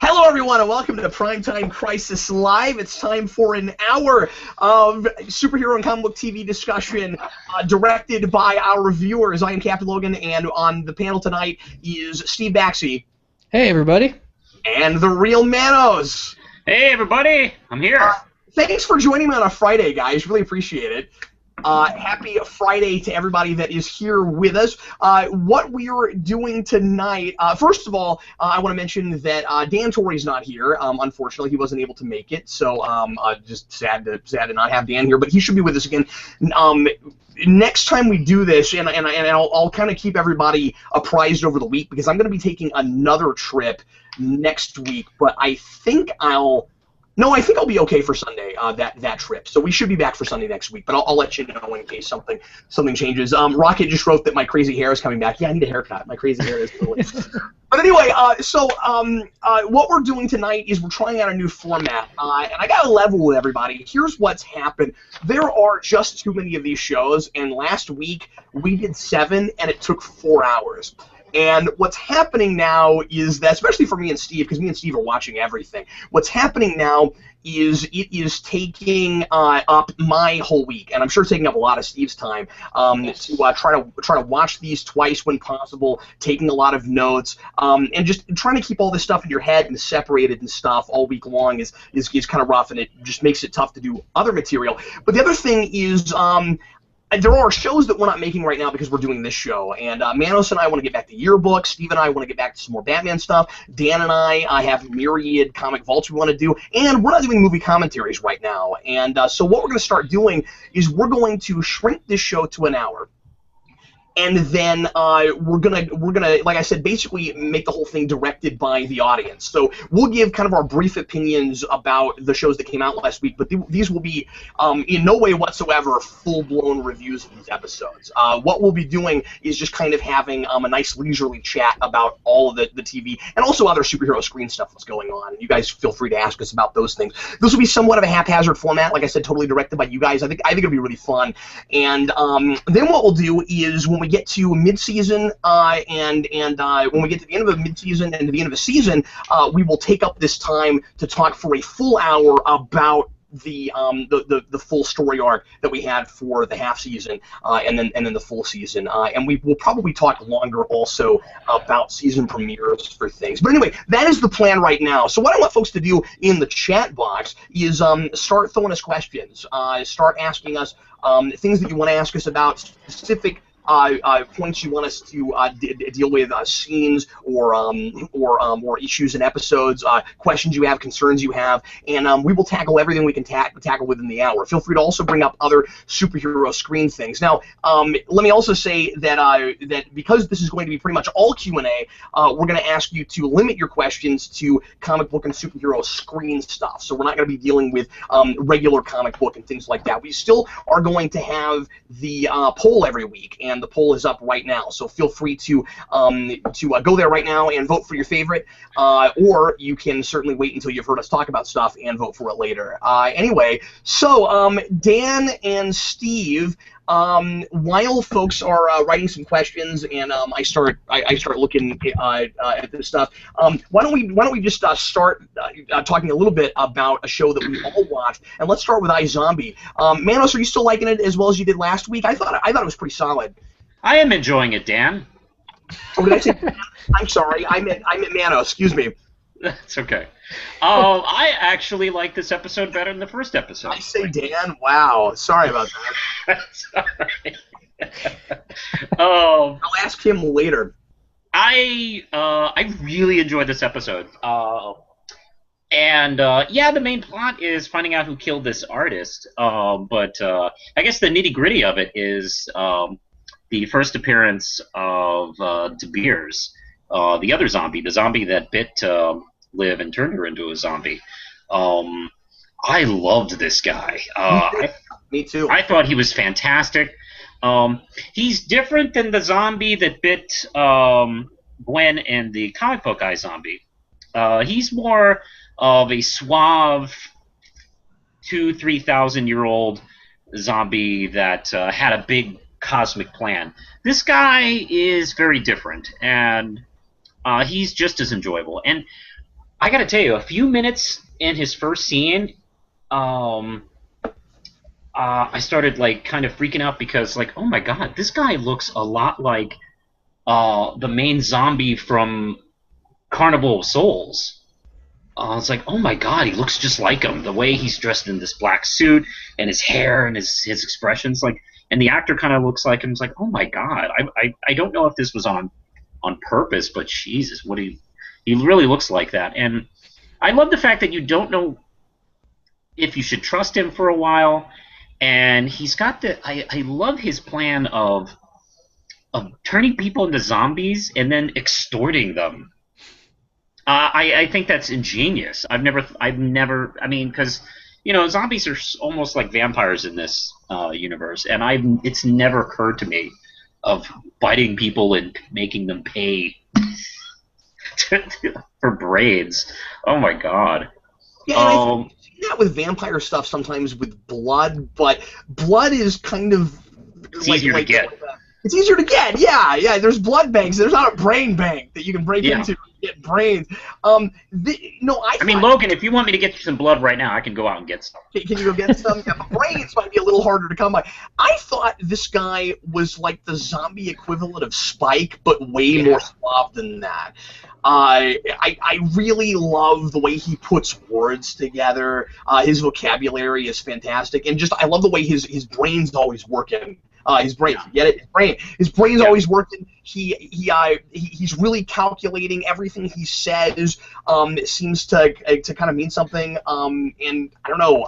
Hello, everyone, and welcome to Primetime Crisis Live. It's time for an hour of superhero and comic book TV discussion directed by our reviewers. I am Captain Logan, and on the panel tonight is Steve Baxey. Hey, everybody. And the real Manos. Hey, everybody. I'm here. Thanks for joining me on a Friday, guys. Really appreciate it. Happy Friday to everybody that is here with us. What we're doing tonight, first of all, I want to mention that Dan Torrey's not here. Unfortunately, he wasn't able to make it, so just sad to not have Dan here, but he should be with us again. Next time we do this, and I'll kind of keep everybody apprised over the week, because I'm going to be taking another trip next week, but I think I'll be okay for Sunday, that trip. So we should be back for Sunday next week, but I'll let you know in case something changes. Rocket just wrote that my crazy hair is coming back. Yeah, I need a haircut. My crazy hair is really... But anyway, what we're doing tonight is we're trying out a new format, and I got to level with everybody. Here's what's happened. There are just too many of these shows, and last week we did 7, and it took 4 hours. And what's happening now is that, especially for me and Steve, because me and Steve are watching everything, what's happening now is it is taking up my whole week, and I'm sure taking up a lot of Steve's time to try to watch these twice when possible, taking a lot of notes, and just trying to keep all this stuff in your head and separated and stuff all week long is kind of rough, and it just makes it tough to do other material. But the other thing is, there are shows that we're not making right now because we're doing this show, and Manos and I want to get back to yearbooks. Steve and I want to get back to some more Batman stuff. Dan and I have myriad comic vaults we want to do, and we're not doing movie commentaries right now. And so what we're going to start doing is we're going to shrink this show to an hour. And then we're gonna, like I said, basically make the whole thing directed by the audience. So we'll give kind of our brief opinions about the shows that came out last week, but these will be in no way whatsoever full-blown reviews of these episodes. What we'll be doing is just kind of having a nice leisurely chat about all of the TV and also other superhero screen stuff that's going on. You guys feel free to ask us about those things. This will be somewhat of a haphazard format, like I said, totally directed by you guys. I think it'll be really fun. And then what we'll do is when we get to mid-season and when we get to the end of the mid-season and to the end of the season, we will take up this time to talk for a full hour about the full story arc that we had for the half season and then the full season, and we will probably talk longer also about season premieres for things. But anyway, that is the plan right now. So what I want folks to do in the chat box is start throwing us questions, start asking us things that you want to ask us about, specific points you want us to deal with, scenes or issues in episodes, questions you have, concerns you have, and we will tackle everything we can tackle within the hour. Feel free to also bring up other superhero screen things. Now, let me also say that that because this is going to be pretty much all Q&A, we're going to ask you to limit your questions to comic book and superhero screen stuff. So we're not going to be dealing with regular comic book and things like that. We still are going to have the poll every week, and the poll is up right now, so feel free to go there right now and vote for your favorite, or you can certainly wait until you've heard us talk about stuff and vote for it later. Anyway, so Dan and Steve, while folks are writing some questions and I start looking at this stuff, why don't we just start talking a little bit about a show that we all watched, and let's start with iZombie. Manos, are you still liking it as well as you did last week? I thought it was pretty solid. I am enjoying it, Dan. Oh, did I say Dan? I'm sorry. I meant Manos. Excuse me. That's okay. I actually like this episode better than the first episode. I say Dan? Wow. Sorry about that. Sorry. I'll ask him later. I really enjoyed this episode. And yeah, the main plot is finding out who killed this artist. But I guess the nitty-gritty of it is the first appearance of De Beers, the other zombie, the zombie that bit Liv and turned her into a zombie. I loved this guy. Me too. I thought he was fantastic. He's different than the zombie that bit Gwen in the comic book iZombie. He's more of a suave 2,000-3,000-year-old zombie that had a big cosmic plan. This guy is very different, and he's just as enjoyable. And I gotta tell you, a few minutes in his first scene, um, I started like kind of freaking out because like, oh my god, this guy looks a lot like the main zombie from Carnival of Souls. It's like, oh my god, he looks just like him. The way he's dressed in this black suit and his hair and his expressions, like, and the actor kind of looks like him. It's like, oh my god, I don't know if this was on purpose, but Jesus, he really looks like that. And I love the fact that you don't know if you should trust him for a while. And he's got I love his plan of turning people into zombies and then extorting them. I think that's ingenious. I've never, I mean, because zombies are almost like vampires in this universe, and it's never occurred to me of biting people and making them pay for braids. Oh my god. Yeah, and I think you see that with vampire stuff sometimes with blood, but blood is kind of It's easier to get. It's easier to get, yeah. There's blood banks. There's not a brain bank that you can break into and get brains. I mean, Logan, if you want me to get you some blood right now, I can go out and get some. Can you go get some? Yeah, but brains might be a little harder to come by. I thought this guy was like the zombie equivalent of Spike, but way more suave than that. I really love the way he puts words together. His vocabulary is fantastic, and just I love the way his brain's always working. His brain, get it? His brain's always working. He's really calculating everything he says. It seems to kind of mean something. And I don't know.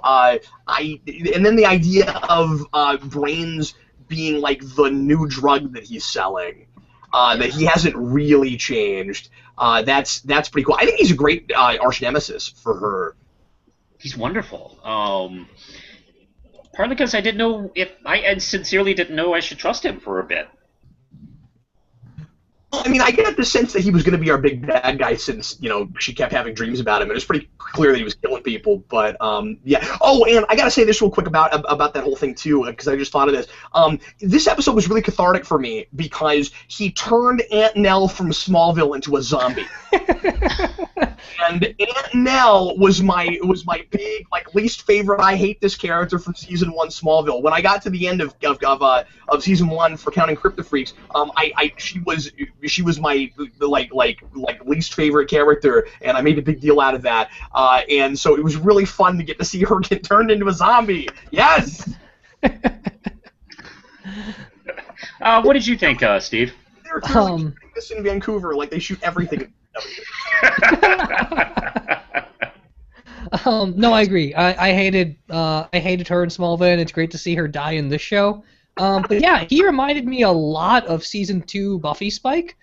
And then the idea of brains being like the new drug that he's selling. That he hasn't really changed. That's pretty cool. I think he's a great arch nemesis for her. He's wonderful. Partly because I sincerely didn't know I should trust him for a bit. I mean, I get the sense that he was going to be our big bad guy since, she kept having dreams about him. And it was pretty clear that he was killing people. But, yeah. Oh, and I got to say this real quick about that whole thing, too, because I just thought of this. This episode was really cathartic for me because he turned Aunt Nell from Smallville into a zombie. And Aunt Nell was my big, least favorite. I hate this character from season 1 Smallville. When I got to the end of season 1 for Counting Crypto Freaks, she was my least favorite character, and I made a big deal out of that. And so it was really fun to get to see her get turned into a zombie. Yes. What did you think, Steve? They're shooting this in Vancouver, like they shoot everything. No, I agree. I hated her in Smallville, and it's great to see her die in this show. But yeah, he reminded me a lot of season 2 Buffy Spike.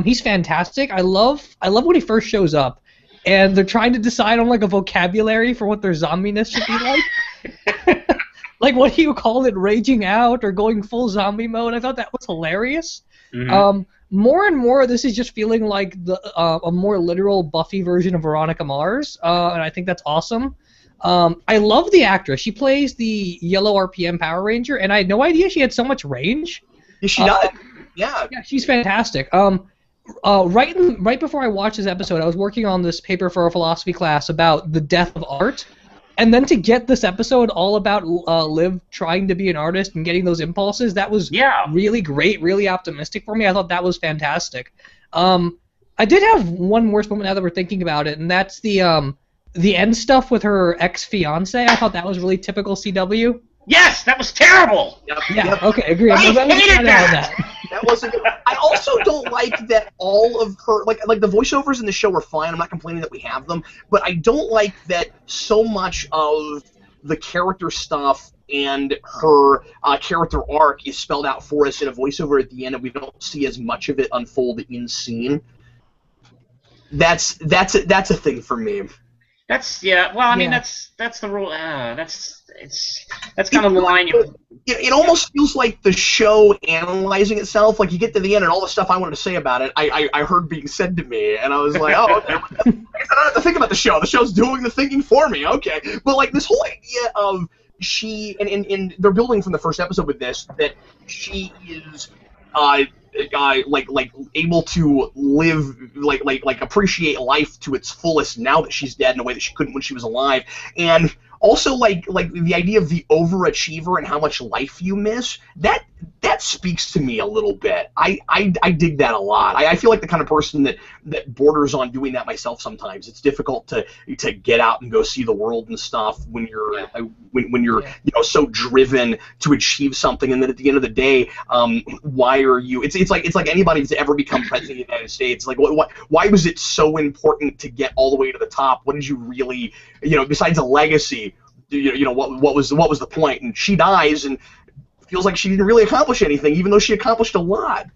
He's fantastic. I love when he first shows up, and they're trying to decide on a vocabulary for what their zombiness should be like. Like, what do you call it, raging out or going full zombie mode? I thought that was hilarious. Mm-hmm. More and more, this is just feeling like a more literal Buffy version of Veronica Mars, and I think that's awesome. I love the actress. She plays the yellow RPM Power Ranger, and I had no idea she had so much range. Yeah, she does. Yeah, she's fantastic. Right before I watched this episode, I was working on this paper for a philosophy class about the death of art. And then to get this episode all about Liv trying to be an artist and getting those impulses, that was really great, really optimistic for me. I thought that was fantastic. I did have one worse moment now that we're thinking about it, and that's the end stuff with her ex-fiance. I thought that was really typical CW. Yes, that was terrible! Yeah, okay, agree. I hated that! That wasn't good. I also don't like that all of her, like the voiceovers in the show are fine. I'm not complaining that we have them, but I don't like that so much of the character stuff and her character arc is spelled out for us in a voiceover at the end, and we don't see as much of it unfold in scene. That's a thing for me. That's Well, I mean, that's the rule. That's kind of the line. It almost feels like the show analyzing itself. Like you get to the end, and all the stuff I wanted to say about it, I heard being said to me, and I was like, oh, okay. I don't have to think about the show. The show's doing the thinking for me. Okay, but this whole idea of she and they're building from the first episode with this that she is like able to live like appreciate life to its fullest now that she's dead in a way that she couldn't when she was alive, and also like the idea of the overachiever and how much life you miss, that speaks to me a little bit. I dig that a lot. I feel like the kind of person that borders on doing that myself sometimes. It's difficult to get out and go see the world and stuff when you're when you're so driven to achieve something, and then at the end of the day, why are you? It's like anybody who's ever become president of the United States. Like why was it so important to get all the way to the top? What did you really, besides a legacy? What was the point? And she dies and feels like she didn't really accomplish anything, even though she accomplished a lot.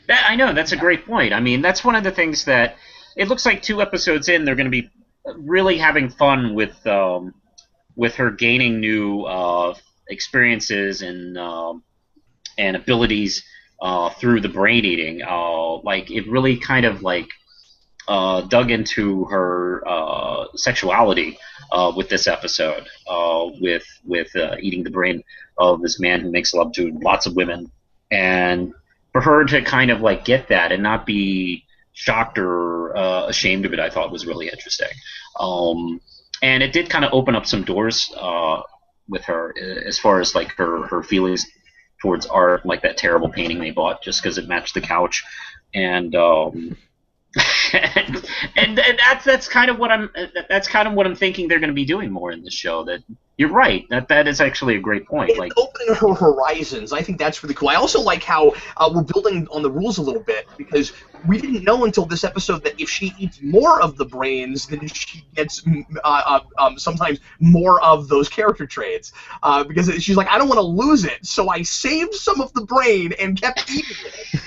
I know, that's a great point. I mean, that's one of the things that it looks like 2 episodes in, they're going to be really having fun with her gaining new experiences and abilities through the brain eating. Like it really kind of like dug into her sexuality with this episode, with eating the brain of this man who makes love to lots of women, and for her to kind of like get that and not be shocked or ashamed of it, I thought was really interesting. And it did kind of open up some doors with her as far as like her feelings towards art, like that terrible painting they bought just because it matched the couch, and and that's kind of what I'm thinking they're going to be doing more in this show. That you're right. That is actually a great point. It's opening her horizons. I think that's really cool. I also like how we're building on the rules a little bit, because we didn't know until this episode that if she eats more of the brains, then she gets sometimes more of those character traits. Because she's like, I don't want to lose it, so I saved some of the brain and kept eating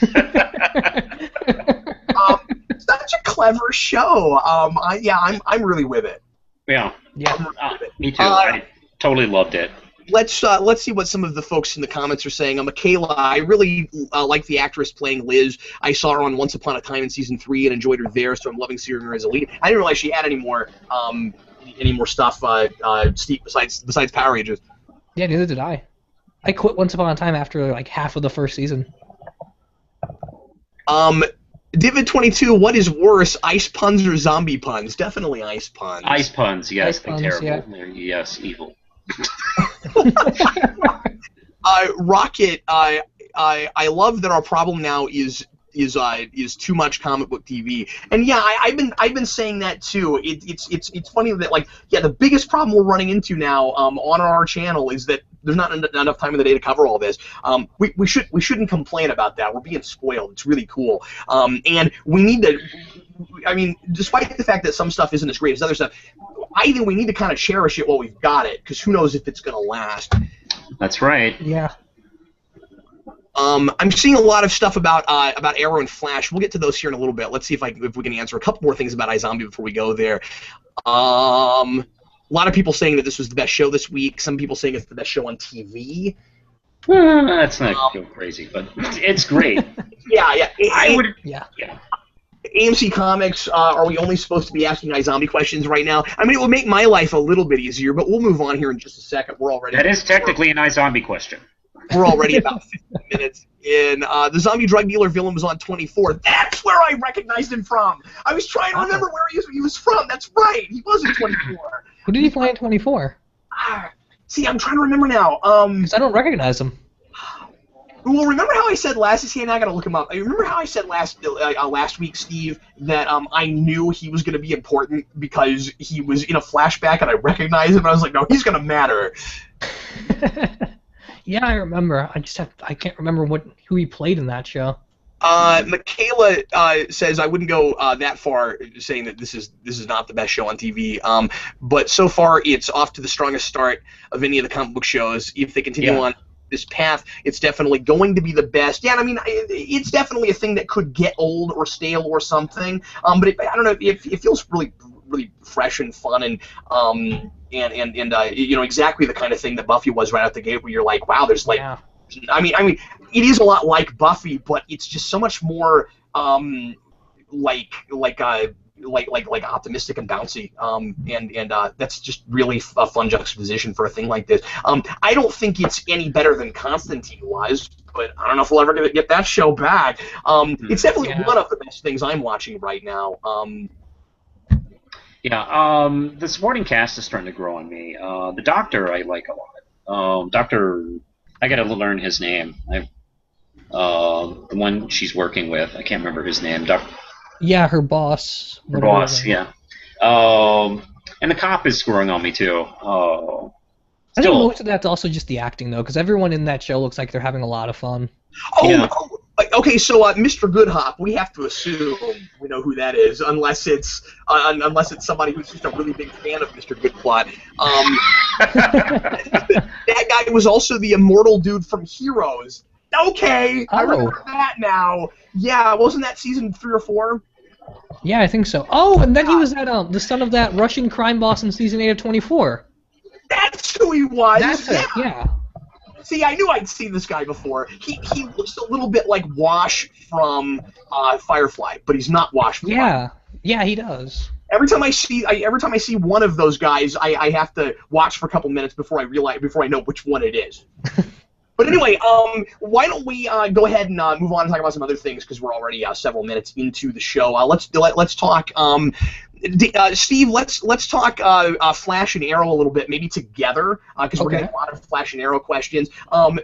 it. Such a clever show. I'm really with it. Yeah. Me too. I totally loved it. Let's see what some of the folks in the comments are saying. Michaela, I really like the actress playing Liz. I saw her on Once Upon a Time in season 3 and enjoyed her there, so I'm loving seeing her as a lead. I didn't realize she had any more stuff, Steve, besides Power Rangers. Yeah, neither did I. I quit Once Upon a Time after like half of the first season. Divid22, what is worse, ice puns or zombie puns? Definitely ice puns. Ice puns, yes, they're terrible. Yeah. Yes, evil. Rocket, I love that our problem now is too much comic book TV, and yeah, I've been saying that too. It's funny that the biggest problem we're running into now on our channel is that there's not enough time in the day to cover all this. We shouldn't complain about that. We're being spoiled. It's really cool, and we need to. I mean, despite the fact that some stuff isn't as great as other stuff, I think we need to kind of cherish it while we've got it, because who knows if it's going to last. That's right. Yeah. I'm seeing a lot of stuff about Arrow and Flash. We'll get to those here in a little bit. Let's see if we can answer a couple more things about iZombie before we go there. A lot of people saying that this was the best show this week. Some people saying it's the best show on TV. That's not go crazy, but it's great. Yeah. I would. Yeah. AMC Comics, are we only supposed to be asking iZombie questions right now? I mean, it will make my life a little bit easier, but we'll move on here in just a second. That is technically an iZombie question. We're already about 15 minutes in. The zombie drug dealer villain was on 24. That's where I recognized him from. I was trying to remember where he was from. That's right. He was in 24. Who did he play in 24? See, I'm trying to remember now. Because I don't recognize him. Well, remember how I said last? See, and I gotta look him up. I remember how I said last week, Steve, that I knew he was gonna be important because he was in a flashback and I recognized him. And I was like, no, he's gonna matter. Yeah, I remember. I can't remember who he played in that show. Michaela says I wouldn't go that far saying that this is not the best show on TV. But so far it's off to the strongest start of any of the comic book shows. If they continue on this path, it's definitely going to be the best. Yeah, I mean, it's definitely a thing that could get old or stale or something. But I don't know. It feels really fresh and fun and exactly the kind of thing that Buffy was right out the gate, where you're like, wow, there's like. Yeah. I mean, it is a lot like Buffy, but it's just so much more like optimistic and bouncy, and that's just really a fun juxtaposition for a thing like this. I don't think it's any better than Constantine was, but I don't know if we'll ever get that show back. It's definitely Yeah. one of the best things I'm watching right now. The supporting cast is starting to grow on me. The Doctor I like a lot. Doctor, I gotta learn his name. The one she's working with, I can't remember his name. Yeah, her boss. Her whatever boss, her name. yeah. And the cop is growing on me too. I think Still, most of that's also just the acting, though, because everyone in that show looks like they're having a lot of fun. Yeah. Okay, so Mr. Goodhop, we have to assume we know who that is, unless it's somebody who's just a really big fan of Mr. Goodplot. That guy was also the immortal dude from Heroes. Okay, I remember that now. Yeah, wasn't that season 3 or 4? Yeah, I think so. Oh, and then he was the son of that Russian crime boss in season 8 of 24. That's who he was. That's it. Yeah. See, I knew I'd seen this guy before. He looks a little bit like Wash from Firefly, but he's not Wash from Firefly. Yeah, he does. Every time I see one of those guys, I have to watch for a couple minutes before I know which one it is. But anyway, why don't we go ahead and move on and talk about some other things, because we're already several minutes into the show. Let's talk. Steve, let's talk Flash and Arrow a little bit, maybe together, because we're getting a lot of Flash and Arrow questions.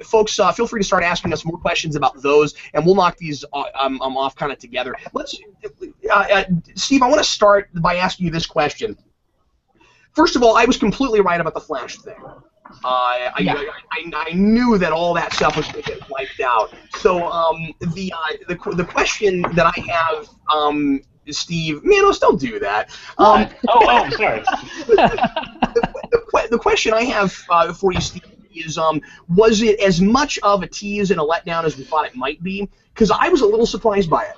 Folks, feel free to start asking us more questions about those, and we'll knock these off kind of together. Steve, I want to start by asking you this question. First of all, I was completely right about the Flash thing. I knew that all that stuff was going to get wiped out. So the question that I have, Steve, Manos, don't do that. I'm sorry. The question I have for you, Steve, is was it as much of a tease and a letdown as we thought it might be? Because I was a little surprised by it.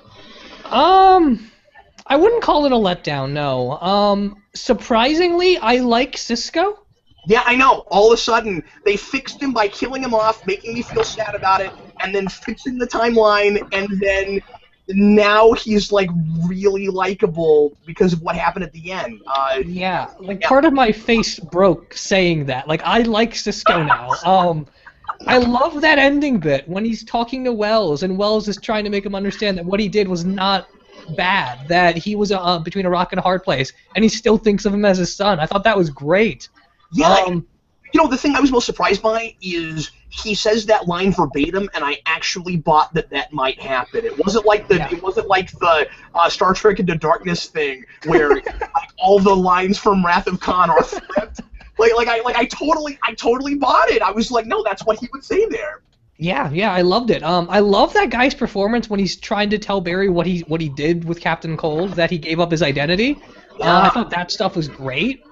I wouldn't call it a letdown, no. Surprisingly, I like Cisco. Yeah, I know. All of a sudden, they fixed him by killing him off, making me feel sad about it, and then fixing the timeline, and then now he's, like, really likable because of what happened at the end. Part of my face broke saying that. Like, I like Cisco now. I love that ending bit when he's talking to Wells, and Wells is trying to make him understand that what he did was not bad, that he was between a rock and a hard place, and he still thinks of him as his son. I thought that was great. Yeah, the thing I was most surprised by is he says that line verbatim, and I actually bought that might happen. It wasn't like the Star Trek Into Darkness thing where like, all the lines from Wrath of Khan are flipped. I totally bought it. I was like, no, that's what he would say there. Yeah, I loved it. I love that guy's performance when he's trying to tell Barry what he did with Captain Cold, that he gave up his identity. I thought that stuff was great.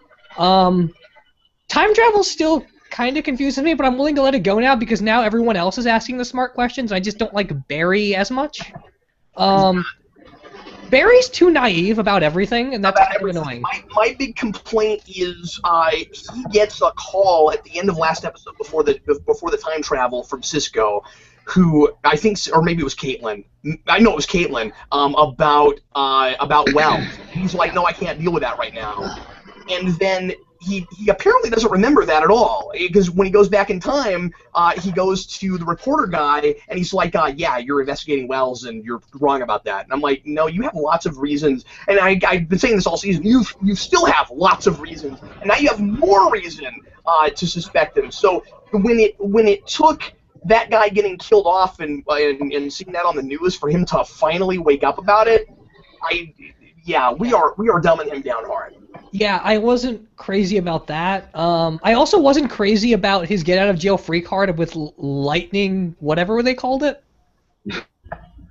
Time travel still kind of confuses me, but I'm willing to let it go now because now everyone else is asking the smart questions. I just don't like Barry as much. Barry's too naive about everything, and that's kind of annoying. My big complaint is he gets a call at the end of last episode before the time travel from Cisco, who I think, or maybe it was Caitlin. I know it was Caitlin. About Wells. He's like, no, I can't deal with that right now. And then he apparently doesn't remember that at all, because when he goes back in time, he goes to the reporter guy, and he's like, yeah, you're investigating Wells, and you're wrong about that. And I'm like, no, you have lots of reasons, and I've been saying this all season, you still have lots of reasons, and now you have more reason to suspect him. So when it took that guy getting killed off and seeing that on the news for him to finally wake up about it, we are dumbing him down hard. Yeah, I wasn't crazy about that. I also wasn't crazy about his get out of jail free card with lightning, whatever they called it.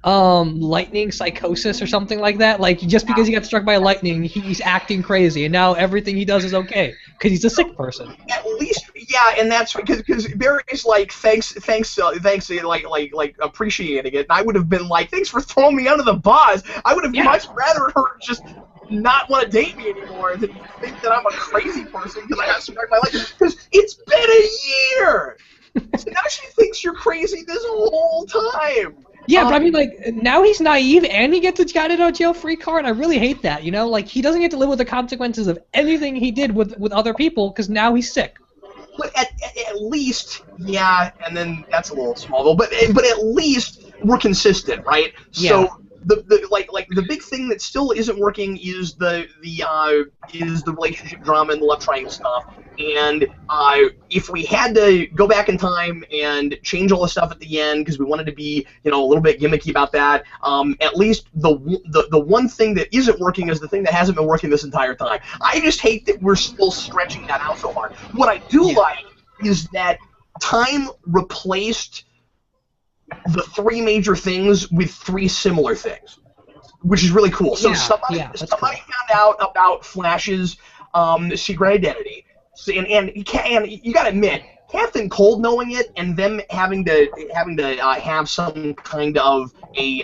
Lightning psychosis or something like that. Like, just because he got struck by lightning, he's acting crazy, and now everything he does is okay because he's a sick person. At least, yeah, and that's because Barry's like, thanks, like appreciating it. And I would have been like, thanks for throwing me under the bus. I would have much rather her just not want to date me anymore than think that I'm a crazy person because I got struck by lightning. Because it's been a year. So now she thinks you're crazy this whole time. Yeah, but I mean, like, now he's naive and he gets a get out of jail free card. I really hate that, you know? Like, he doesn't get to live with the consequences of anything he did with other people because now he's sick. but at least, yeah, and then that's a little small though. But at least we're consistent, right? Yeah. So like the big thing that still isn't working is the relationship drama and the love triangle stuff. And if we had to go back in time and change all the stuff at the end because we wanted to be a little bit gimmicky about that, at least the one thing that isn't working is the thing that hasn't been working this entire time. I just hate that we're still stretching that out so hard. What I do like is that time replaced the three major things with three similar things, which is really cool. So somebody found out about Flash's secret identity, and you got to admit, Captain Cold knowing it and them having to have some kind of an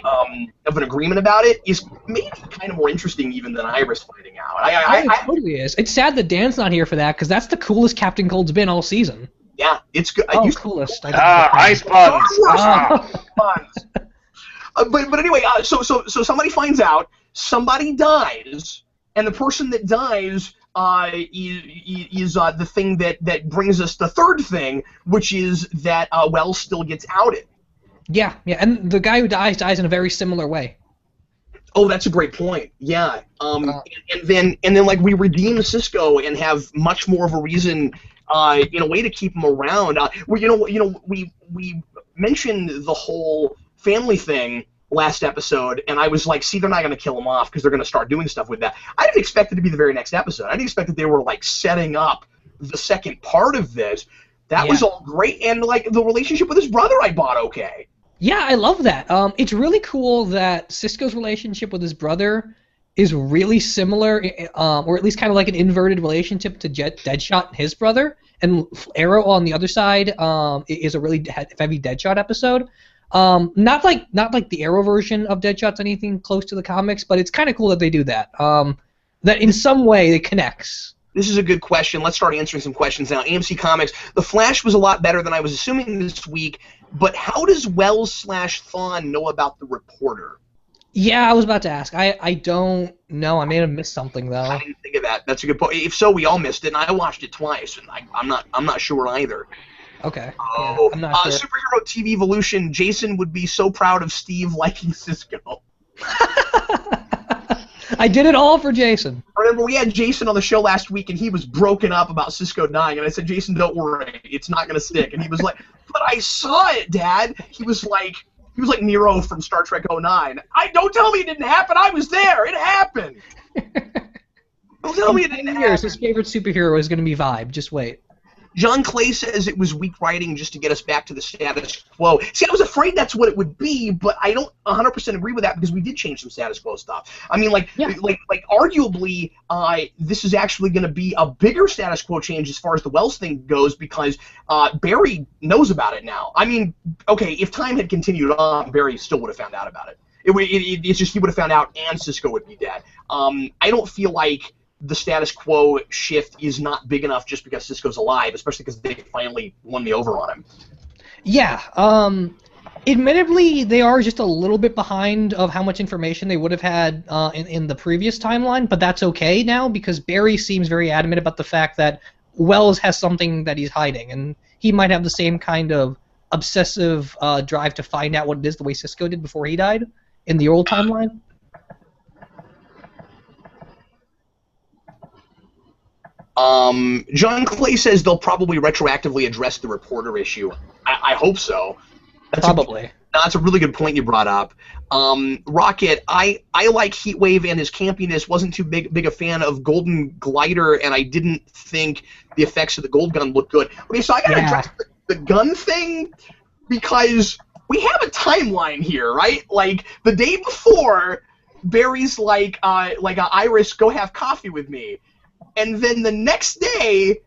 agreement about it is maybe kind of more interesting even than Iris finding out. It totally is. It's sad that Dan's not here for that because that's the coolest Captain Cold's been all season. Yeah, it's good. Coolest. Ice puns. But anyway, so somebody finds out, somebody dies, and the person that dies is the thing that brings us the third thing, which is that Wells still gets outed. Yeah, and the guy who dies in a very similar way. Oh, that's a great point. Yeah, and then like we redeem Cisco and have much more of a reason. In a way to keep him around. We mentioned the whole family thing last episode, and I was like, see, they're not going to kill him off because they're going to start doing stuff with that. I didn't expect it to be the very next episode. I didn't expect that they were like setting up the second part of this. That was all great, and like the relationship with his brother, I bought okay. Yeah, I love that. It's really cool that Cisco's relationship with his brother is really similar, or at least kind of like an inverted relationship to Deadshot and his brother. And Arrow on the other side is a really heavy Deadshot episode. Not like the Arrow version of Deadshot's anything close to the comics, but it's kind of cool that they do that. That in some way it connects. This is a good question. Let's start answering some questions now. AMC Comics, The Flash was a lot better than I was assuming this week, but how does Wells/Thawne know about the reporter? Yeah, I was about to ask. I don't know. I may have missed something though. I didn't think of that. That's a good point. If so, we all missed it, and I watched it twice, and I'm not sure either. Okay. Oh, yeah, I'm not sure. Superhero TV Evolution. Jason would be so proud of Steve liking Cisco. I did it all for Jason. Remember, we had Jason on the show last week, and he was broken up about Cisco dying, and I said, Jason, don't worry, it's not going to stick. And he was like, but I saw it, Dad. He was like Nero from Star Trek 09. Don't tell me it didn't happen. I was there. It happened. Don't tell me it didn't happen. His favorite superhero is going to be Vibe. Just wait. John Clay says it was weak writing just to get us back to the status quo. See, I was afraid that's what it would be, but I don't 100% agree with that because we did change some status quo stuff. I mean, like arguably, this is actually going to be a bigger status quo change as far as the Wells thing goes because Barry knows about it now. I mean, okay, if time had continued on, Barry still would have found out about it. It's just he would have found out and Cisco would be dead. I don't feel like the status quo shift is not big enough just because Cisco's alive, especially because they finally won me over on him. Yeah. Admittedly, they are just a little bit behind of how much information they would have had in the previous timeline, but that's okay now because Barry seems very adamant about the fact that Wells has something that he's hiding, and he might have the same kind of obsessive drive to find out what it is the way Cisco did before he died in the old timeline. John Clay says they'll probably retroactively address the reporter issue. I hope so. Probably. That's a really good point you brought up. Rocket, I like Heatwave and his campiness. Wasn't too big a fan of Golden Glider, and I didn't think the effects of the Gold Gun looked good. Okay, so I gotta address the gun thing because we have a timeline here, right? Like the day before, Barry's like Iris, go have coffee with me. And then the next day,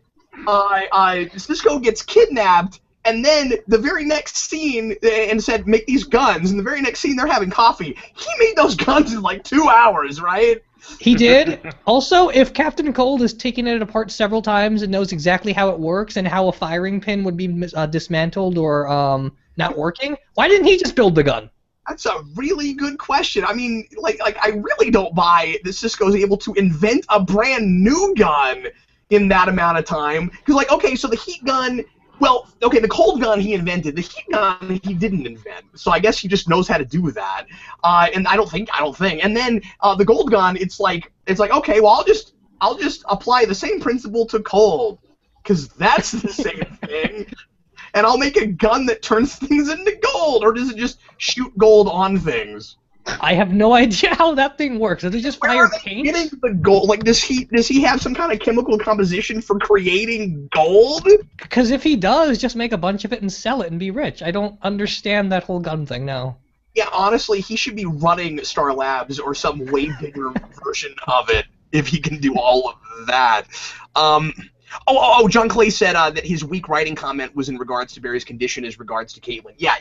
Cisco gets kidnapped, and then the very next scene, and said, make these guns, and the very next scene, they're having coffee. He made those guns in like 2 hours, right? He did. Also, if Captain Cold has taken it apart several times and knows exactly how it works and how a firing pin would be dismantled or not working, why didn't he just build the gun? That's a really good question. I mean, like I really don't buy that Cisco's able to invent a brand new gun in that amount of time. Because, like, okay, so the heat gun, well, okay, the cold gun he invented. The heat gun he didn't invent. So I guess he just knows how to do that. And I don't think. And then the gold gun, it's like, okay, well, I'll just apply the same principle to cold, because that's the same thing. And I'll make a gun that turns things into gold, or does it just shoot gold on things? I have no idea how that thing works. Does it just fire paint? Getting the gold, like, does he have some kind of chemical composition for creating gold? Because if he does, just make a bunch of it and sell it and be rich. I don't understand that whole gun thing now. Yeah, honestly, he should be running Star Labs or some way bigger version of it if he can do all of that. John Clay said that his weak writing comment was in regards to Barry's condition as regards to Caitlin. Yeah,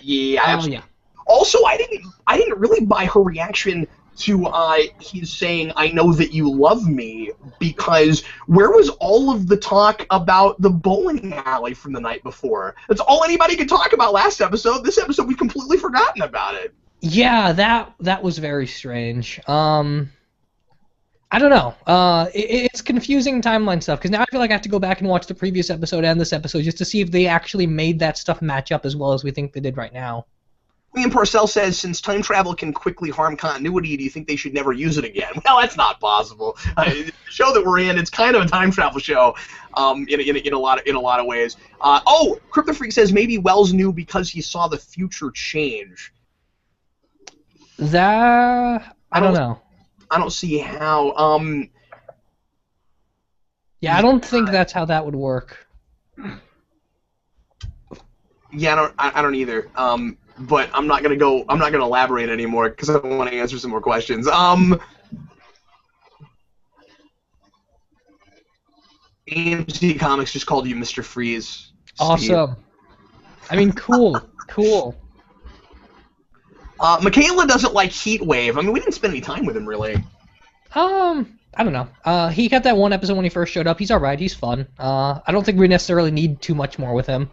absolutely. Yeah. Also, I didn't really buy her reaction to he's saying, "I know that you love me," because where was all of the talk about the bowling alley from the night before? That's all anybody could talk about last episode. This episode, we've completely forgotten about it. Yeah, that was very strange. I don't know. It's confusing timeline stuff, because now I feel like I have to go back and watch the previous episode and this episode just to see if they actually made that stuff match up as well as we think they did right now. William Parcell says, since time travel can quickly harm continuity, do you think they should never use it again? Well, that's not possible. The show that we're in, it's kind of a time travel show, in a lot of ways. Crypto Freak says maybe Wells knew because he saw the future change. I don't know. I don't see how. Yeah, I don't think that's how that would work. Yeah, I don't either. But I'm not gonna elaborate anymore because I want to answer some more questions. AMC Comics just called you Mr. Freeze. Awesome. I mean, cool. Michaela doesn't like Heatwave. I mean, we didn't spend any time with him, really. I don't know. He got that one episode when he first showed up. He's alright. He's fun. I don't think we necessarily need too much more with him.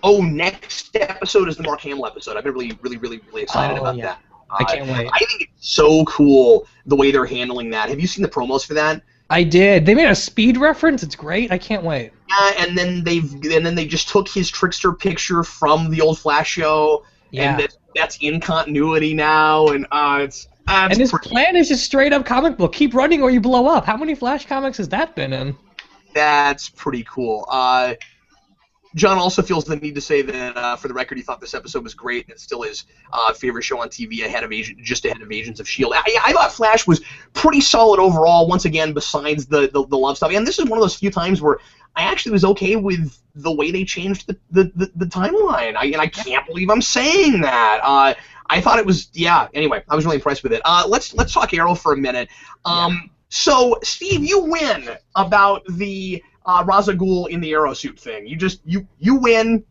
Oh, next episode is the Mark Hamill episode. I've been really excited about that. I can't wait. I think it's so cool the way they're handling that. Have you seen the promos for that? I did. They made a Speed reference. It's great. I can't wait. Yeah, and then they just took his Trickster picture from the old Flash show. Yeah. And that's in continuity now, and and his plan is just straight up comic book. Keep running or you blow up. How many Flash comics has that been in? That's pretty cool. John also feels the need to say that, for the record, he thought this episode was great, and it still is favorite show on TV ahead of Agents of S.H.I.E.L.D. I thought Flash was pretty solid overall, once again, besides the love stuff. And this is one of those few times where I actually was okay with the way they changed the timeline. I can't believe I'm saying that. I thought it was, anyway, I was really impressed with it. Let's talk Arrow for a minute. So, Steve, you win about the Ra's al Ghul in the Arrow suit thing. You win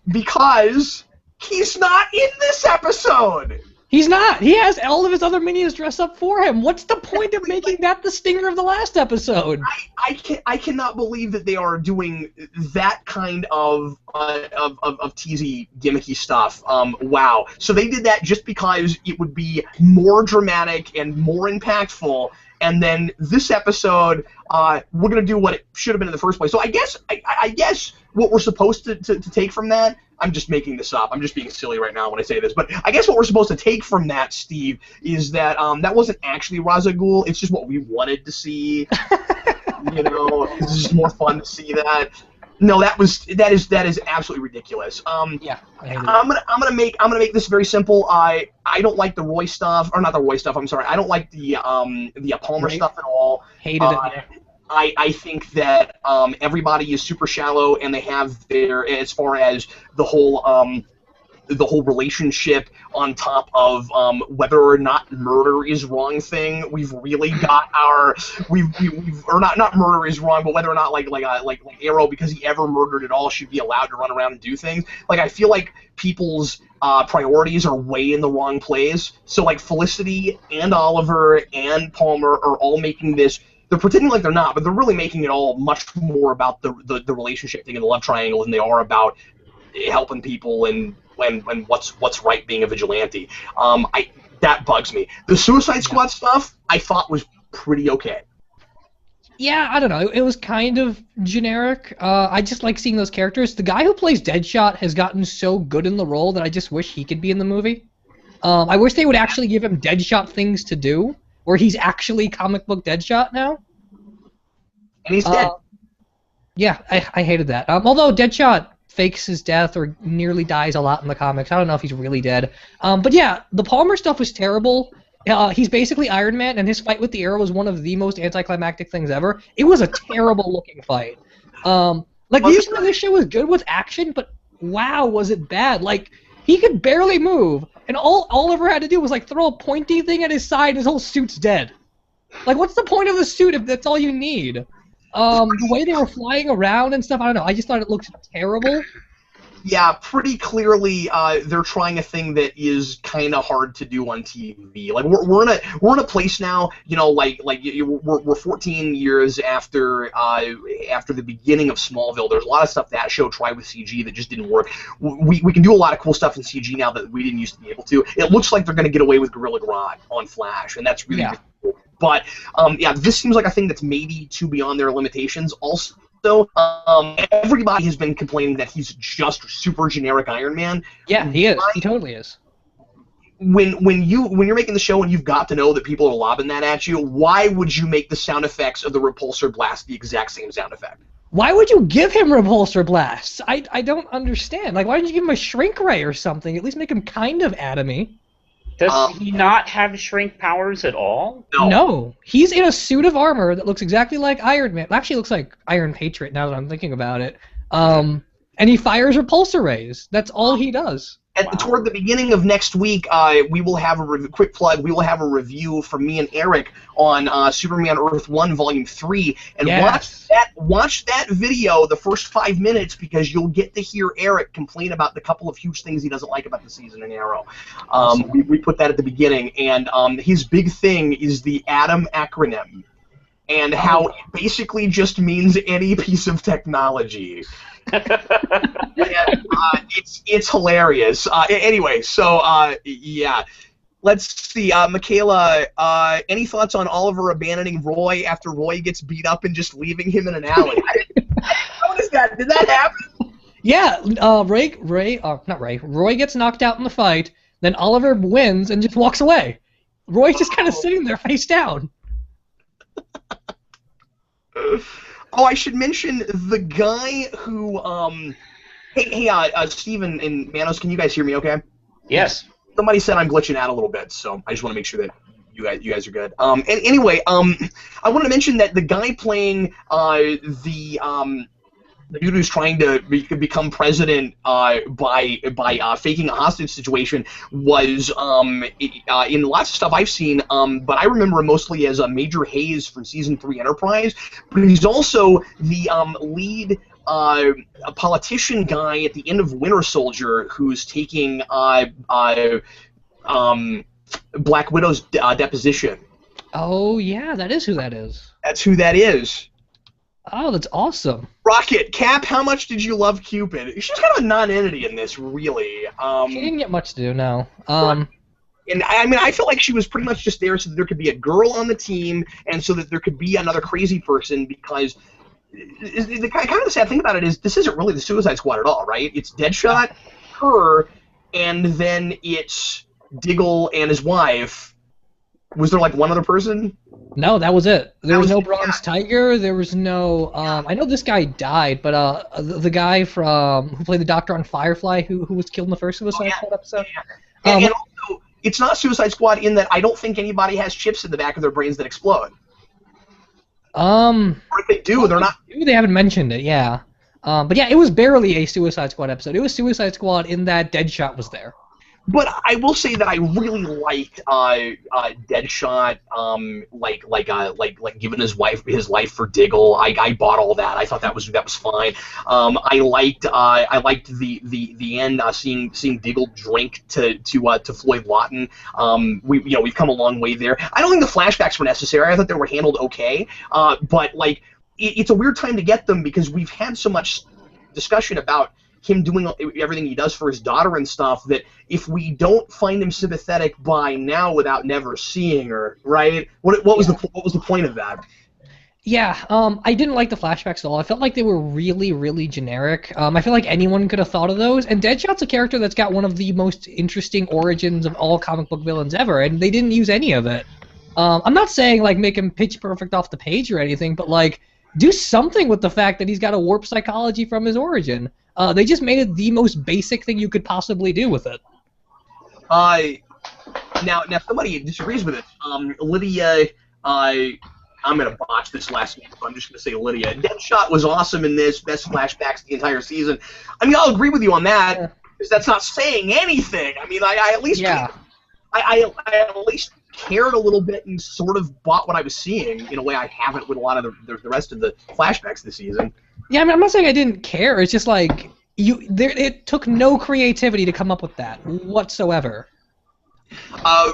because he's not in this episode. He's not. He has all of his other minions dress up for him. What's the point of making that the stinger of the last episode? I cannot believe that they are doing that kind of teasy, gimmicky stuff. Wow. So they did that just because it would be more dramatic and more impactful. And then this episode, we're gonna do what it should have been in the first place. So I guess what we're supposed to take from that, I'm just making this up. I'm just being silly right now when I say this. But I guess what we're supposed to take from that, Steve, is that that wasn't actually Ra's al Ghul. It's just what we wanted to see. It's just more fun to see that. No, that is absolutely ridiculous. Yeah, I'm gonna make this very simple. I don't like the Roy stuff, or not the Roy stuff. I'm sorry. I don't like the Palmer stuff at all. Hated it. I think that everybody is super shallow, and they have their, as far as the whole relationship on top of whether or not murder is wrong thing. We've really got our or not murder is wrong, but whether or not like Arrow, because he ever murdered at all, should be allowed to run around and do things. Like, I feel like people's priorities are way in the wrong place. So like Felicity and Oliver and Palmer are all making this. They're pretending like they're not, but they're really making it all much more about the relationship thing and the love triangle than they are about helping people and what's right being a vigilante. That bugs me. The Suicide Squad stuff I thought was pretty okay. Yeah, I don't know. It was kind of generic. I just like seeing those characters. The guy who plays Deadshot has gotten so good in the role that I just wish he could be in the movie. I wish they would actually give him Deadshot things to do, where he's actually comic book Deadshot now. And he's Uh, dead. yeah, I hated that. Although Deadshot fakes his death or nearly dies a lot in the comics, I don't know if he's really dead. But yeah, the Palmer stuff was terrible. He's basically Iron Man, and his fight with the Arrow was one of the most anticlimactic things ever. It was a terrible looking fight. Like usually this show is good with action, but wow, was it bad? Like he could barely move, and all Oliver had to do was like throw a pointy thing at his side, and his whole suit's dead. Like, what's the point of the suit if that's all you need? The way they were flying around and stuff, I don't know. I just thought it looked terrible. Yeah, pretty clearly they're trying a thing that is kind of hard to do on TV. Like we're in a place now, you know, we're 14 years after the beginning of Smallville. There's a lot of stuff that show tried with CG that just didn't work. We can do a lot of cool stuff in CG now that we didn't used to be able to. It looks like they're going to get away with Gorilla Grodd on Flash, and that's really, really cool. But yeah, this seems like a thing that's maybe too beyond their limitations. Also, everybody has been complaining that he's just super generic Iron Man. Yeah, he is. He totally is. When you're making the show and you've got to know that people are lobbing that at you, why would you make the sound effects of the repulsor blast the exact same sound effect? Why would you give him repulsor blasts? I don't understand. Like, why didn't you give him a shrink ray or something? At least make him kind of atomy. Does he not have shrink powers at all? No. He's in a suit of armor that looks exactly like Iron Man. It actually looks like Iron Patriot now that I'm thinking about it. And he fires repulsor rays. That's all he does. Toward the beginning of next week, we will have a quick plug. We will have a review from me and Eric on Superman Earth 1 Volume 3, and watch that video, the first 5 minutes, because you'll get to hear Eric complain about the couple of huge things he doesn't like about the season in Arrow. We put that at the beginning, and his big thing is the ATOM acronym, and how it basically just means any piece of technology. It's hilarious. Anyway, so yeah, let's see. Michaela, any thoughts on Oliver abandoning Roy after Roy gets beat up and just leaving him in an alley? How is that? Did that happen? Yeah, Roy gets knocked out in the fight. Then Oliver wins and just walks away. Roy's just kind of sitting there face down. Oh, I should mention the guy who, hey, Steven and Manos, can you guys hear me okay? Yes. Somebody said I'm glitching out a little bit, so I just want to make sure that you guys are good. And anyway, I want to mention that the guy playing the dude who's trying to become president by faking a hostage situation was in lots of stuff I've seen, but I remember him mostly as Major Hayes from Season 3 Enterprise, but he's also the lead a politician guy at the end of Winter Soldier who's taking Black Widow's deposition. Oh, yeah, that is who that is. That's who that is. Oh, that's awesome. Rocket, Cap, how much did you love Cupid? She's kind of a non-entity in this, really. She didn't get much to do, no. And I mean, I felt like she was pretty much just there so that there could be a girl on the team and so that there could be another crazy person, because the kind of the sad thing about it is this isn't really the Suicide Squad at all, right? It's Deadshot, her, and then it's Diggle and his wife. Was there like one other person? No, that was it. There was no Bronze Tiger. There was no. I know this guy died, but the guy from who played the Doctor on Firefly, who was killed in the first Suicide Squad episode. Yeah. And also, it's not Suicide Squad in that I don't think anybody has chips in the back of their brains that explode. Or if they do, they're not. They haven't mentioned it. Yeah. But yeah, it was barely a Suicide Squad episode. It was Suicide Squad in that Deadshot was there. But I will say that I really liked Deadshot, like giving his life for Diggle. I bought all that. I thought that was fine. I liked the end, seeing Diggle drink to Floyd Lawton. We've come a long way there. I don't think the flashbacks were necessary. I thought they were handled okay. But like it's a weird time to get them because we've had so much discussion about him doing everything he does for his daughter and stuff, that if we don't find him sympathetic by now without never seeing her, right? What was the point of that? Yeah, I didn't like the flashbacks at all. I felt like they were really, really generic. I feel like anyone could have thought of those. And Deadshot's a character that's got one of the most interesting origins of all comic book villains ever, and they didn't use any of it. I'm not saying like make him pitch perfect off the page or anything, but like do something with the fact that he's got a warped psychology from his origin. They just made it the most basic thing you could possibly do with it. Now somebody disagrees with it. Lydia, I'm gonna botch this last name, so I'm just gonna say Lydia. Deadshot was awesome in this. Best flashbacks the entire season. I mean, I'll agree with you on that, because that's not saying anything. I mean, I at least I at least cared a little bit and sort of bought what I was seeing in a way I haven't with a lot of the rest of the flashbacks this season. Yeah, I mean, I'm not saying I didn't care. It's just like it took no creativity to come up with that whatsoever.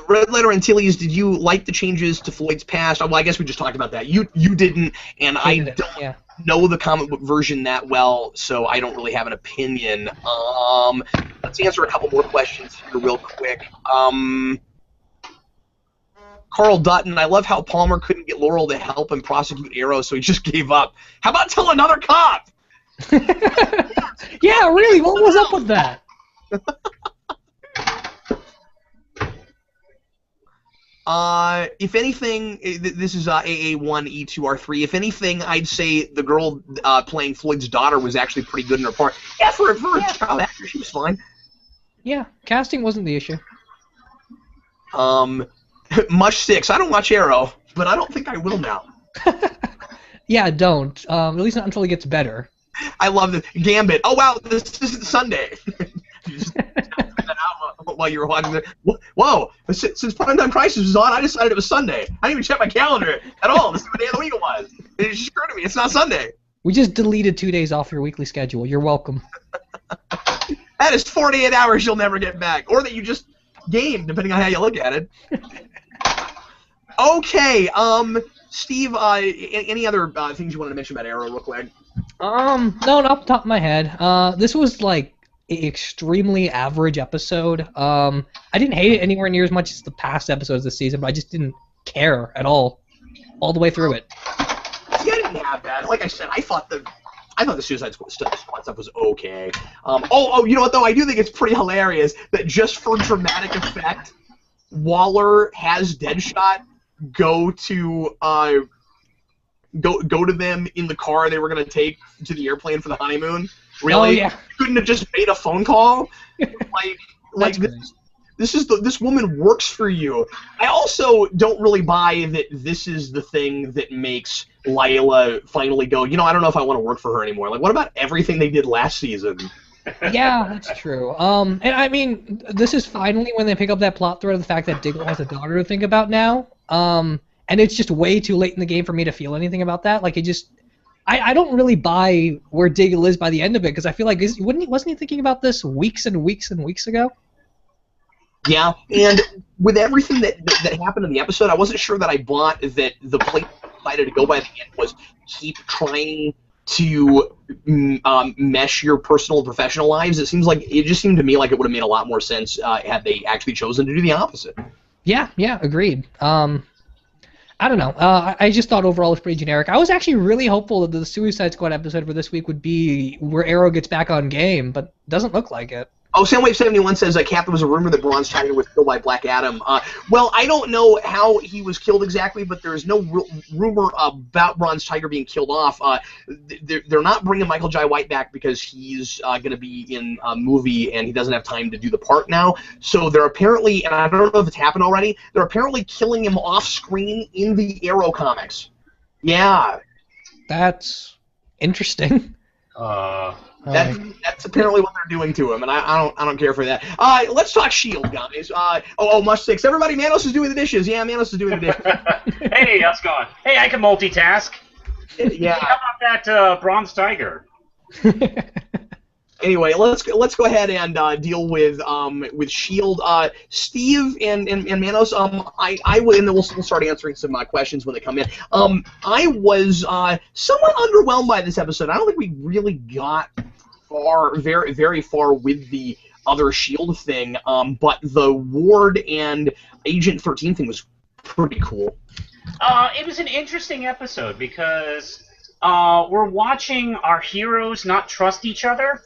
Red Letter Antilles, did you like the changes to Floyd's past? Well, I guess we just talked about that. You didn't, and I don't know the comic book version that well, so I don't really have an opinion. Let's answer a couple more questions here real quick. Carl Dutton, I love how Palmer couldn't get Laurel to help him prosecute Arrow, so he just gave up. How about tell another cop? Yeah, really, what was up with that? If anything, this is AA1E2R3. If anything, I'd say the girl playing Floyd's daughter was actually pretty good in her part. Yeah, for a child actor, she was fine. Yeah, casting wasn't the issue. Mush6. I don't watch Arrow, but I don't think I will now. Yeah, don't. At least not until it gets better. I love the Gambit. Oh wow, this isn't Sunday. While you were watching it. Whoa! Since Primetime Crisis was on, I decided it was Sunday. I didn't even check my calendar at all to see what day of the week it was. It just occurred to me, it's not Sunday. We just deleted 2 days off your weekly schedule. You're welcome. That is 48 hours you'll never get back, or that you just gained, depending on how you look at it. Okay, Steve, any other things you wanted to mention about Arrow real quick? No, not off the top of my head. This was like an extremely average episode. I didn't hate it anywhere near as much as the past episodes this season, but I just didn't care at all the way through it. See, I didn't have that. Like I said, I thought the Suicide Squad stuff was okay. You know what though? I do think it's pretty hilarious that just for dramatic effect, Waller has Deadshot go to them in the car they were gonna take to the airplane for the honeymoon. Really? Oh, yeah. Couldn't have just made a phone call? This woman works for you. I also don't really buy that this is the thing that makes Lila finally go, you know, I don't know if I want to work for her anymore. Like, what about everything they did last season? Yeah, that's true. And I mean, this is finally when they pick up that plot thread of the fact that Diggle has a daughter to think about now. And it's just way too late in the game for me to feel anything about that. Like, I don't really buy where Diggle is by the end of it, because I feel like wasn't he thinking about this weeks and weeks and weeks ago? Yeah, and with everything that happened in the episode, I wasn't sure that I bought that the place decided to go by the end was keep trying to mesh your personal and professional lives. It just seemed to me like it would have made a lot more sense had they actually chosen to do the opposite. Yeah, agreed. I don't know. I just thought overall it was pretty generic. I was actually really hopeful that the Suicide Squad episode for this week would be where Arrow gets back on game, but doesn't look like it. Oh, Soundwave71 says that Captain was a rumor that Bronze Tiger was killed by Black Adam. Well, I don't know how he was killed exactly, but there's no rumor about Bronze Tiger being killed off. They're not bringing Michael Jai White back because he's going to be in a movie and he doesn't have time to do the part now. So they're apparently, and I don't know if it's happened already, they're apparently killing him off screen in the Arrow comics. Yeah. That's interesting. That's apparently what they're doing to him, and I don't care for that. Let's talk S.H.I.E.L.D., guys. Mush6. Everybody, Manos is doing the dishes. Yeah, Manos is doing the dishes. Hey, how's it going? Hey, I can multitask. Yeah. How about that Bronze Tiger? Anyway, let's go ahead and deal with S.H.I.E.L.D. Steve and Manos. I will, and then we'll start answering some questions when they come in. I was somewhat underwhelmed by this episode. I don't think we really got very, very far with the other S.H.I.E.L.D. thing, but the Ward and Agent 13 thing was pretty cool. It was an interesting episode because we're watching our heroes not trust each other,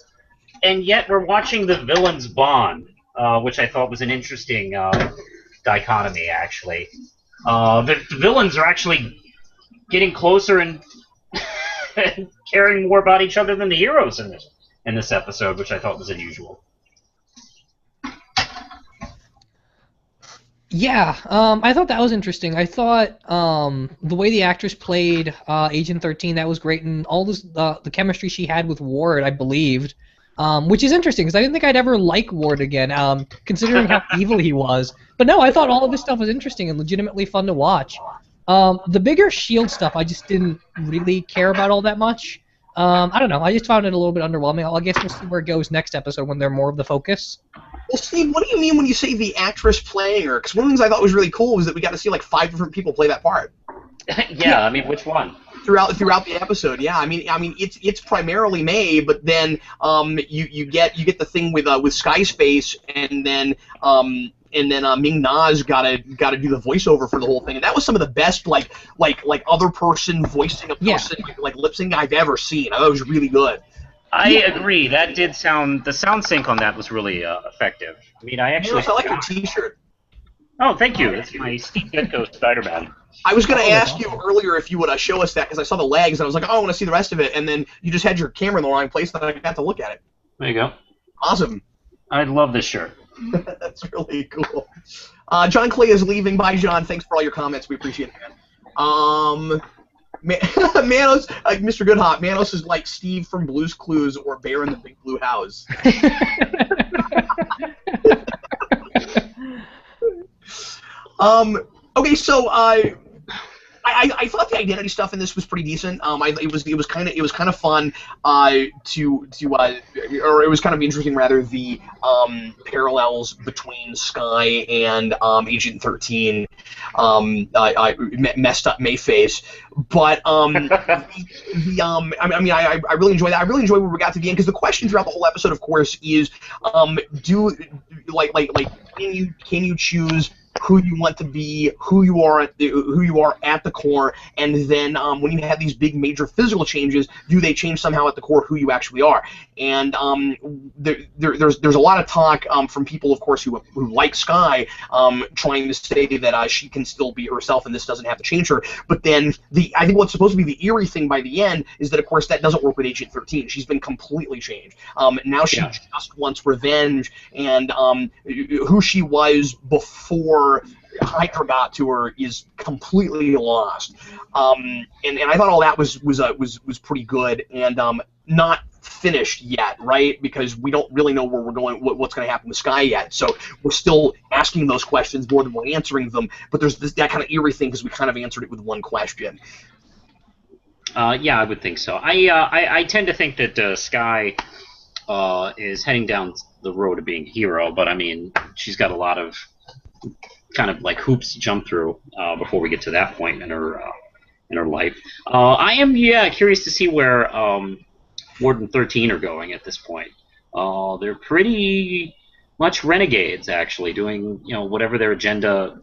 and yet we're watching the villains bond, which I thought was an interesting dichotomy, actually. The villains are actually getting closer and caring more about each other than the heroes in this episode, which I thought was unusual. Yeah, I thought that was interesting. I thought the way the actress played Agent 13, that was great, and all this the chemistry she had with Ward, I believed, which is interesting because I didn't think I'd ever like Ward again, considering how evil he was. But no, I thought all of this stuff was interesting and legitimately fun to watch. The bigger Shield stuff, I just didn't really care about all that much. I don't know. I just found it a little bit underwhelming. I guess we'll see where it goes next episode when they're more of the focus. Well, Steve, what do you mean when you say the actress playing her? Because one of the things I thought was really cool was that we got to see like 5 different people play that part. Yeah, I mean, which one? Throughout the episode, yeah. I mean, it's primarily May, but then you get the thing with Sky's face, and then Ming Na's gotta do the voiceover for the whole thing, and that was some of the best like other person voicing a person like lip sync I've ever seen. I thought it was really good. I agree. That did sound. The sound sync on that was really effective. I mean, I actually. I like your T-shirt. Oh, thank you. It's my Steve Ditko Spider-Man. I was going to ask you earlier if you would show us that because I saw the legs and I was like, oh, I want to see the rest of it, and then you just had your camera in the wrong place and I got to look at it. There you go. Awesome. I love this shirt. That's really cool. John Clay is leaving. Bye, John. Thanks for all your comments. We appreciate it. Manos, like Mr. Goodhop, Manos is like Steve from Blue's Clues or Bear in the Big Blue House. Okay, so I thought the identity stuff in this was pretty decent. It was kind of fun or it was kind of interesting rather the parallels between Sky and Agent 13, messed up Mayface, but I really enjoy that. I really enjoy where we got to the end because the question throughout the whole episode, of course, is can you choose who you want to be, who you are at the core, and then when you have these big major physical changes, do they change somehow at the core who you actually are? And there's a lot of talk from people, of course, who like Sky, trying to say that she can still be herself and this doesn't have to change her. But then I think what's supposed to be the eerie thing by the end is that, of course, that doesn't work with Agent 13. She's been completely changed. Now she just wants revenge, and who she was before Hydra got to her is completely lost. And I thought all that was pretty good, and not finished yet, right? Because we don't really know where we're going, what's going to happen with Sky yet. So we're still asking those questions more than we're answering them. But there's that kind of eerie thing because we kind of answered it with one question. Yeah, I would think so. I tend to think that Sky is heading down the road of being a hero, but I mean, she's got a lot of kind of like hoops to jump through before we get to that point in her life. I am curious to see where Ward and 13 are going at this point. They're pretty much renegades, actually, doing whatever their agenda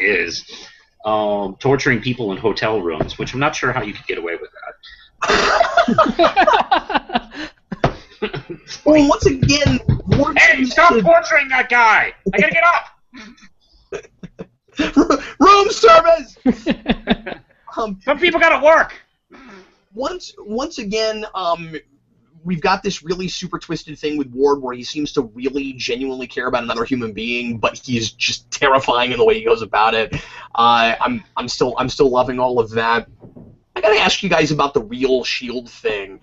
is, torturing people in hotel rooms, which I'm not sure how you could get away with that. Well, once again, hey, stop torturing that guy! I gotta get up! Room service! Some people gotta work! Once again, we've got this really super twisted thing with Ward where he seems to really genuinely care about another human being, but he's just terrifying in the way he goes about it. I'm still loving all of that. I gotta ask you guys about the real S.H.I.E.L.D. thing.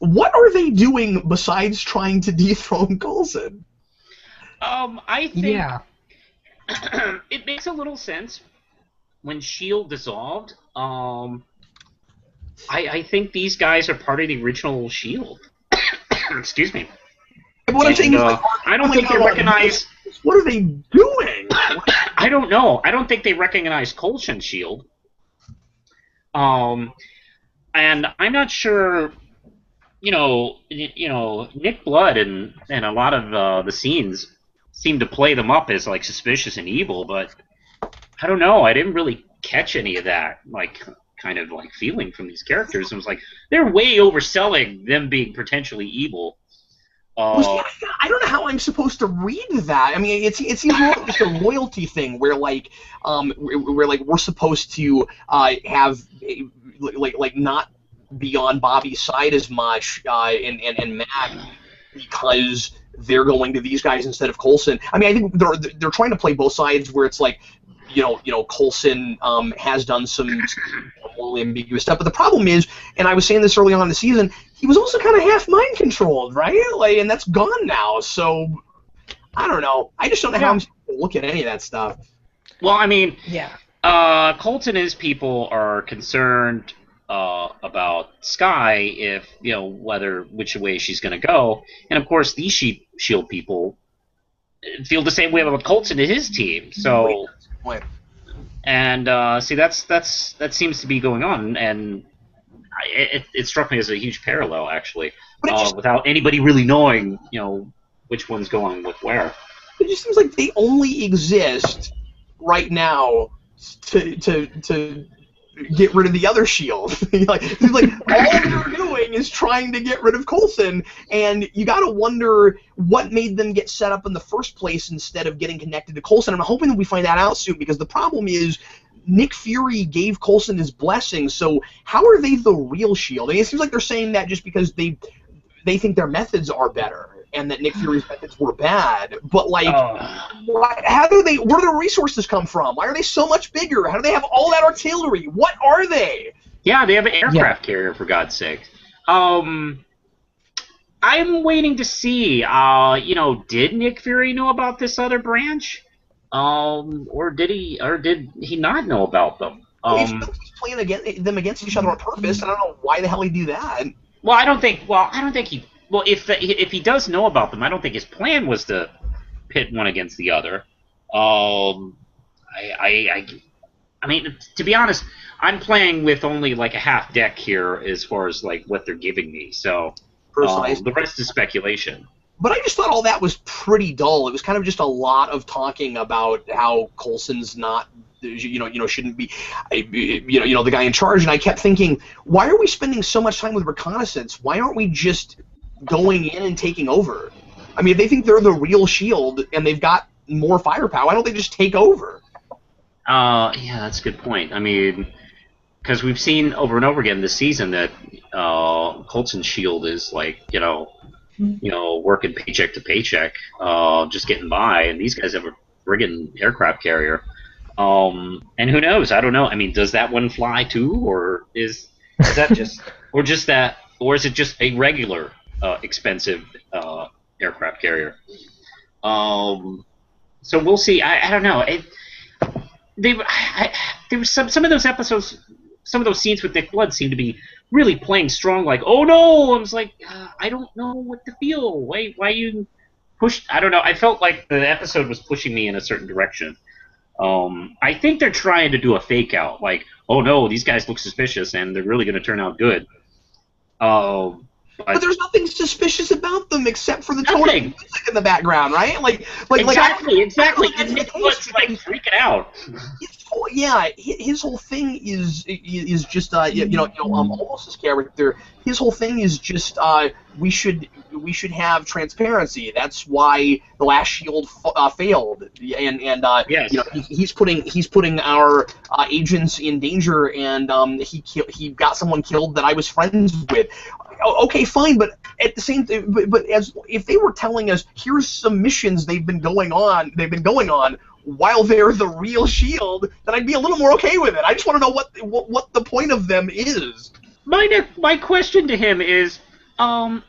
What are they doing besides trying to dethrone Coulson? I think it makes a little sense. When S.H.I.E.L.D. dissolved, I think these guys are part of the original S.H.I.E.L.D. Excuse me. What I'm saying is, I don't think they recognize. What are they doing? I don't know. I don't think they recognize Coulson's S.H.I.E.L.D. And I'm not sure. Nick Blood and a lot of the scenes seem to play them up as like suspicious and evil, but I don't know. I didn't really catch any of that, like, kind of like feeling from these characters. It was like they're way overselling them being potentially evil. Well, see, I don't know how I'm supposed to read that. I mean, it seems more like just a royalty thing, where like we're supposed to have like not be on Bobby's side as much, and Mac, because they're going to these guys instead of Coulson. I mean, I think they're trying to play both sides, where it's like, Coulson has done some morally ambiguous stuff, but the problem is, and I was saying this early on in the season, he was also kind of half mind controlled, right? Like, and that's gone now. So I don't know. I just don't know how I'm supposed to look at any of that stuff. Well, I mean, Yeah. Colton and his people are concerned about Sky, if which way she's going to go, and of course these Shield people feel the same way about Colton and his team. So, Wait. and see, that seems to be going on, and it struck me as a huge parallel, actually, without anybody really knowing, which one's going with where. It just seems like they only exist right now to get rid of the other Shield. like all they're doing is trying to get rid of Coulson, and you got to wonder what made them get set up in the first place instead of getting connected to Coulson. I'm hoping that we find that out soon, because the problem is Nick Fury gave Coulson his blessing, so how are they the real Shield? I mean, it seems like they're saying that just because they think their methods are better and that Nick Fury's methods were bad. But, like, where do the resources come from? Why are they so much bigger? How do they have all that artillery? What are they? Yeah, they have an aircraft carrier, for God's sake. I'm waiting to see, did Nick Fury know about this other branch? Or did he not know about them? He's playing them against each other on purpose. I don't know why the hell he'd do that. Well, I don't think he. Well, if he does know about them, I don't think his plan was to pit one against the other. I mean, to be honest, I'm playing with only like a half deck here as far as like what they're giving me. So the rest is speculation. But I just thought all that was pretty dull. It was kind of just a lot of talking about how Coulson's not, shouldn't be, the guy in charge. And I kept thinking, why are we spending so much time with reconnaissance? Why aren't we just going in and taking over? I mean, if they think they're the real Shield and they've got more firepower, why don't they just take over? Yeah, that's a good point. I mean, because we've seen over and over again this season that Coulson's Shield is like, working paycheck to paycheck, just getting by, and these guys have a friggin' aircraft carrier. And who knows? I don't know. I mean, does that one fly too, or is that just, or is it just a regular expensive aircraft carrier? So we'll see. I don't know. There was some of those episodes, some of those scenes with Nick Blood seemed to be really playing strong. Like, oh no! I was like, I don't know what to feel. Why you pushed? I don't know. I felt like the episode was pushing me in a certain direction. I think they're trying to do a fake out. Like, oh no, these guys look suspicious, and they're really going to turn out good. But there's nothing suspicious about them except for the tone of music in the background, right? Exactly. And Nick Blood's like freaking out. His whole thing is just almost his character. His whole thing is just we should have transparency. That's why the last Shield failed, and yes. He's putting our agents in danger, and he got someone killed that I was friends with. Okay, fine, but at the same time, but as if they were telling us, here's some missions they've been going on while they're the real Shield, then I'd be a little more okay with it. I just want to know what the point of them is. My question to him is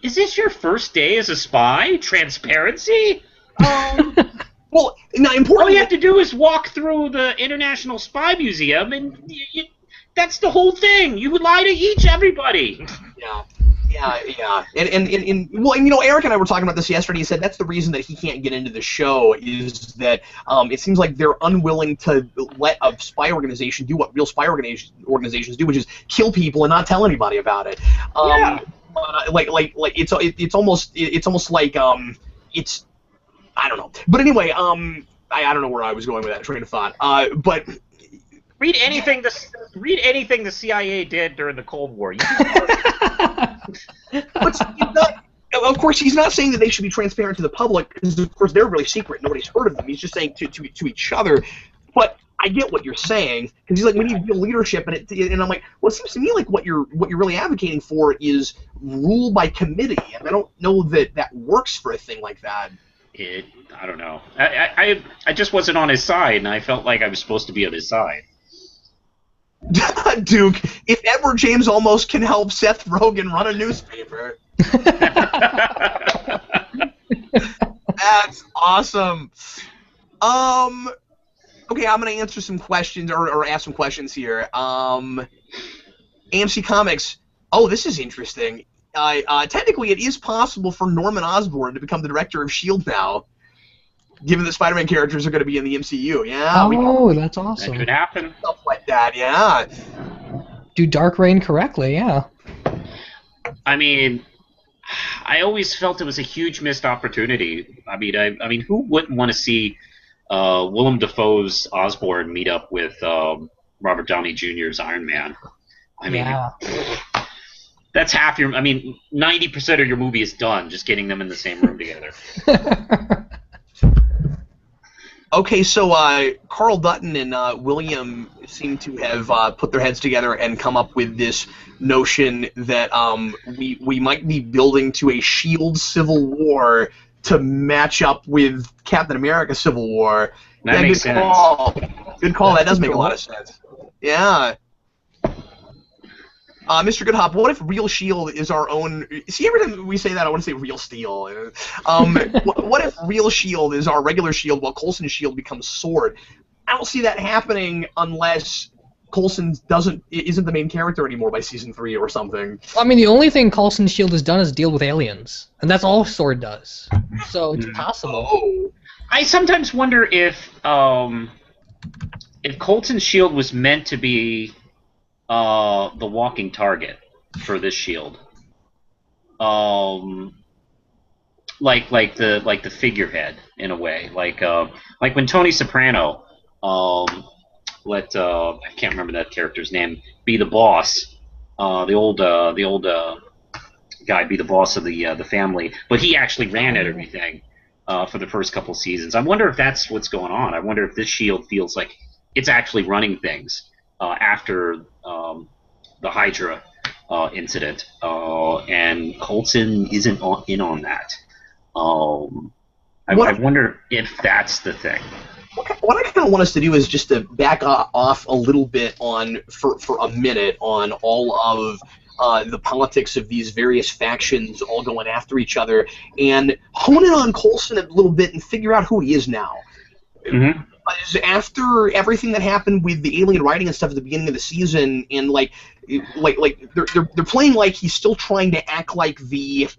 this your first day as a spy? Transparency? Well, now important. All you have to do is walk through the International Spy Museum, and that's the whole thing. You would lie to everybody. Yeah. And Eric and I were talking about this yesterday. He said that's the reason that he can't get into the show is that it seems like they're unwilling to let a spy organization do what real spy organizations do, which is kill people and not tell anybody about it. It's almost like it's I don't know. But anyway, I don't know where I was going with that train of thought. But read anything the CIA did during the Cold War. but of course, he's not saying that they should be transparent to the public because, of course, they're really secret. Nobody's heard of them. He's just saying to each other. But I get what you're saying because he's like, we need real leadership, and I'm like, well, it seems to me like what you're really advocating for is rule by committee, and I don't know that works for a thing like that. I don't know. I just wasn't on his side, and I felt like I was supposed to be on his side. Duke, if Edward James Olmos can help Seth Rogen run a newspaper. That's awesome. Okay, I'm going to answer some questions or ask some questions here. AMC Comics. Oh, this is interesting. Technically, it is possible for Norman Osborn to become the director of S.H.I.E.L.D. now, given that Spider-Man characters are going to be in the MCU. Yeah. That's awesome. That could happen. Stuff like that, yeah. Do Dark Reign correctly, yeah. I mean, I always felt it was a huge missed opportunity. I mean, who wouldn't want to see Willem Dafoe's Osborn meet up with Robert Downey Jr.'s Iron Man? I mean, that's half your. I mean, 90% of your movie is done just getting them in the same room together. Okay, so Carl Dutton and William seem to have put their heads together and come up with this notion that we might be building to a S.H.I.E.L.D. Civil War to match up with Captain America Civil War. That makes sense. Good call. That does make a lot of sense. Yeah. Mr. Goodhop, what if real S.H.I.E.L.D. is our own... See, every time we say that, I want to say real Steel. What if real S.H.I.E.L.D. is our regular S.H.I.E.L.D. while Coulson's S.H.I.E.L.D. becomes Sword? I don't see that happening unless Coulson isn't the main character anymore by season 3 or something. I mean, the only thing Coulson's S.H.I.E.L.D. has done is deal with aliens, and that's all Sword does. So it's possible. Oh. I sometimes wonder if Coulson's S.H.I.E.L.D. was meant to be the walking target for this S.H.I.E.L.D. Like the figurehead in a way, like when Tony Soprano let I can't remember that character's name be the boss, the old guy be the boss of the family, but he actually ran at everything for the first couple seasons. I wonder if that's what's going on. I wonder if this S.H.I.E.L.D. feels like it's actually running things after the Hydra incident, and Coulson isn't in on that. I wonder if that's the thing. What I kind of want us to do is just to back off a little bit for a minute on all of the politics of these various factions all going after each other, and hone in on Coulson a little bit and figure out who he is now. Mm-hmm. After everything that happened with the alien writing and stuff at the beginning of the season, and they're playing like he's still trying to act like the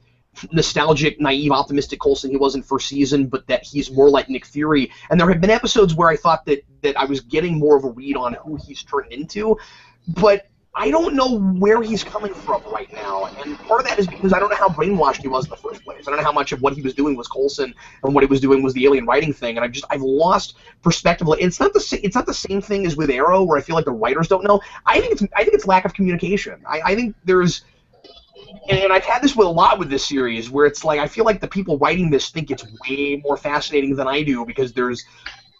nostalgic, naive, optimistic Coulson he was in first season, but that he's more like Nick Fury. And there have been episodes where I thought that I was getting more of a read on who he's turned into, but I don't know where he's coming from right now, and part of that is because I don't know how brainwashed he was in the first place. I don't know how much of what he was doing was Coulson, and what he was doing was the alien writing thing, and I've lost perspective. It's not the same thing as with Arrow, where I feel like the writers don't know. I think it's lack of communication. I think there's, and I've had this with a lot with this series, where it's like I feel like the people writing this think it's way more fascinating than I do because there's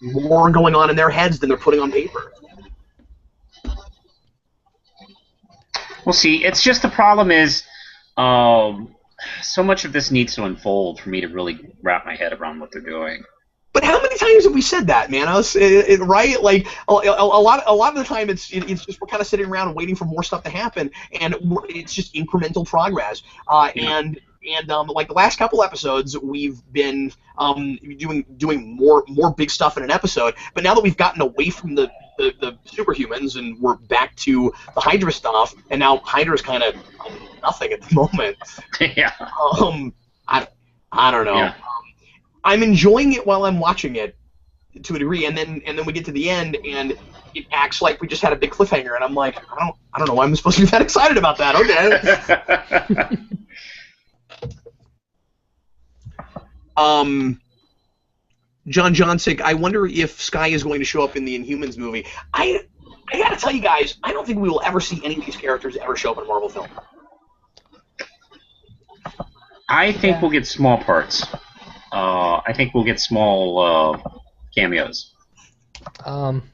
more going on in their heads than they're putting on paper. Well, see, it's just the problem is so much of this needs to unfold for me to really wrap my head around what they're doing. But how many times have we said that, Manos? Right? Like a lot of the time, it's just we're kind of sitting around and waiting for more stuff to happen, and it's just incremental progress. And like the last couple episodes, we've been doing more big stuff in an episode. But now that we've gotten away from the superhumans and we're back to the Hydra stuff, and now Hydra's kind of nothing at the moment. Yeah. I don't know. Yeah. I'm enjoying it while I'm watching it to a degree, and then we get to the end and it acts like we just had a big cliffhanger, and I'm like, I don't know why I'm supposed to be that excited about that. Okay. John Johnsick, I wonder if Sky is going to show up in the Inhumans movie. I gotta tell you guys, I don't think we will ever see any of these characters ever show up in a Marvel film. I think we'll get small parts. I think we'll get small cameos.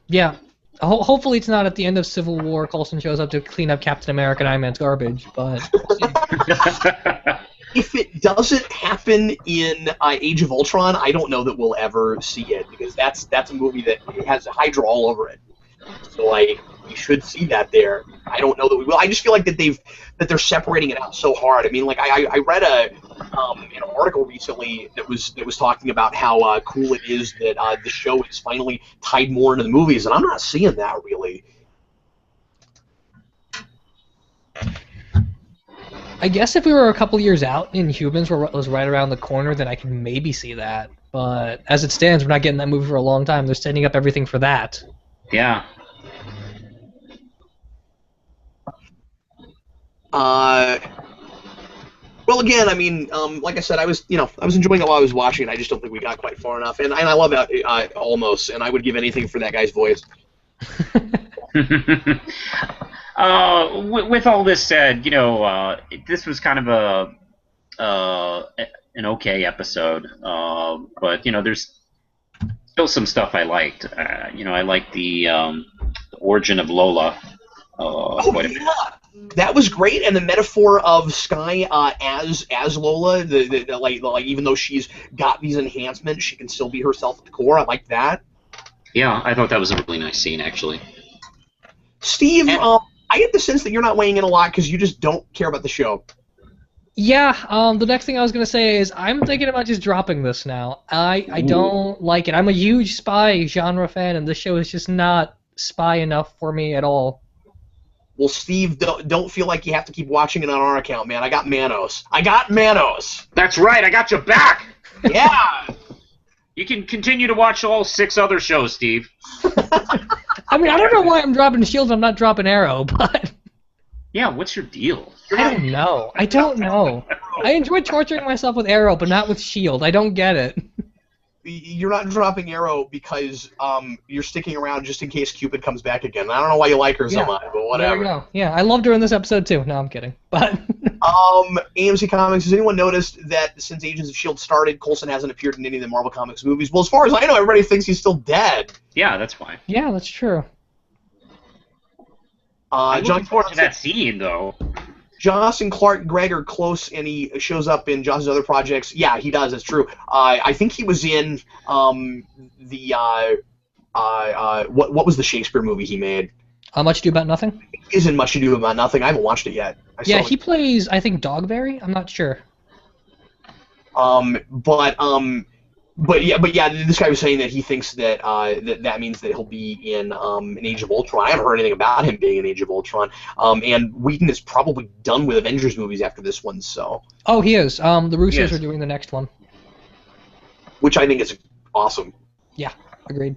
Yeah. Hopefully it's not at the end of Civil War. Coulson shows up to clean up Captain America and Iron Man's garbage, but we'll see. If it doesn't happen in Age of Ultron, I don't know that we'll ever see it, because that's a movie that has Hydra all over it. So we should see that there. I don't know that we will. I just feel like that they're separating it out so hard. I mean, like I read an article recently that was talking about how cool it is that the show is finally tied more into the movies, and I'm not seeing that really. I guess if we were a couple years out and Humans was right around the corner, then I could maybe see that. But as it stands, we're not getting that movie for a long time. They're setting up everything for that. Yeah. Well, again, I mean, like I said, I was enjoying it while I was watching it. I just don't think we got quite far enough, and I love Almost, and I would give anything for that guy's voice. With all this said, this was kind of an okay episode, but there's still some stuff I liked. I liked the origin of Lola. That was great, and the metaphor of Sky as Lola, like even though she's got these enhancements, she can still be herself at the core. I like that. Yeah, I thought that was a really nice scene, actually. Steve, I get the sense that you're not weighing in a lot because you just don't care about the show. Yeah, the next thing I was going to say is I'm thinking about just dropping this now. I don't like it. I'm a huge spy genre fan, and this show is just not spy enough for me at all. Well, Steve, don't feel like you have to keep watching it on our account, man. I got Manos. That's right, I got your back! Yeah! You can continue to watch all 6 other shows, Steve. I mean, I don't know why I'm dropping S.H.I.E.L.D. and I'm not dropping Arrow, but... Yeah, what's your deal? I don't know. I enjoy torturing myself with Arrow, but not with S.H.I.E.L.D. I don't get it. You're not dropping Arrow because you're sticking around just in case Cupid comes back again. I don't know why you like her so much, but whatever. There you go. Yeah, I loved her in this episode too. No, I'm kidding. But AMC Comics, has anyone noticed that since Agents of S.H.I.E.L.D. started, Coulson hasn't appeared in any of the Marvel Comics movies? Well, as far as I know, everybody thinks he's still dead. Yeah, that's fine. Yeah, that's true. I'm looking forward to that scene, though. Joss and Clark Gregg are close, and he shows up in Joss's other projects. Yeah, he does. That's true. I think he was in what was the Shakespeare movie he made? Much Ado About Nothing? He isn't Much Ado About Nothing. I haven't watched it yet. He plays, I think, Dogberry? I'm not sure. But yeah, this guy was saying that he thinks that that means that he'll be in Age of Ultron. I haven't heard anything about him being in Age of Ultron. And Whedon is probably done with Avengers movies after this one, so. Oh, he is. The Russos are doing the next one. Which I think is awesome. Yeah, agreed.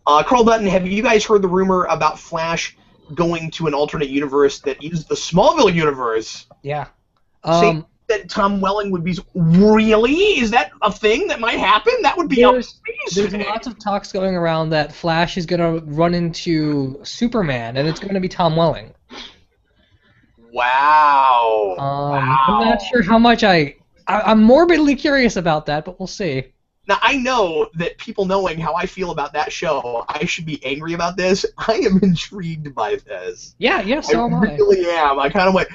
Carl Dutton, have you guys heard the rumor about Flash going to an alternate universe that is the Smallville universe? Yeah. Saying that Tom Welling would be... Really? Is that a thing that might happen? That would be amazing. There's lots of talks going around that Flash is going to run into Superman, and it's going to be Tom Welling. Wow. I'm not sure how much I'm morbidly curious about that, but we'll see. Now, I know that people knowing how I feel about that show, I should be angry about this. I am intrigued by this. Yeah, so am I. I really am. I kind of like...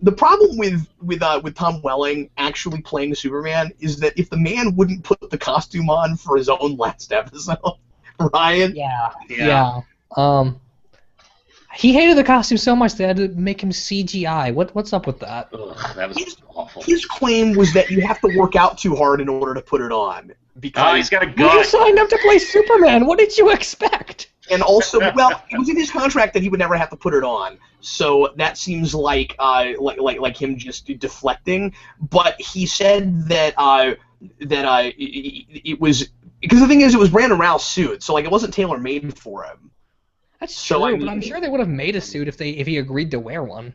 The problem with Tom Welling actually playing Superman is that if the man wouldn't put the costume on for his own last episode, Ryan. Yeah. He hated the costume so much they had to make him CGI. What's up with that? Ugh, that was awful. His claim was that you have to work out too hard in order to put it on. Because he's got a gun. You signed up to play Superman. What did you expect? And also, well, it was in his contract that he would never have to put it on. So that seems like him just deflecting. But he said that it was because the thing is, it was Brandon Routh's suit, so it wasn't tailor made for him. That's true, but I'm sure they would have made a suit if he agreed to wear one.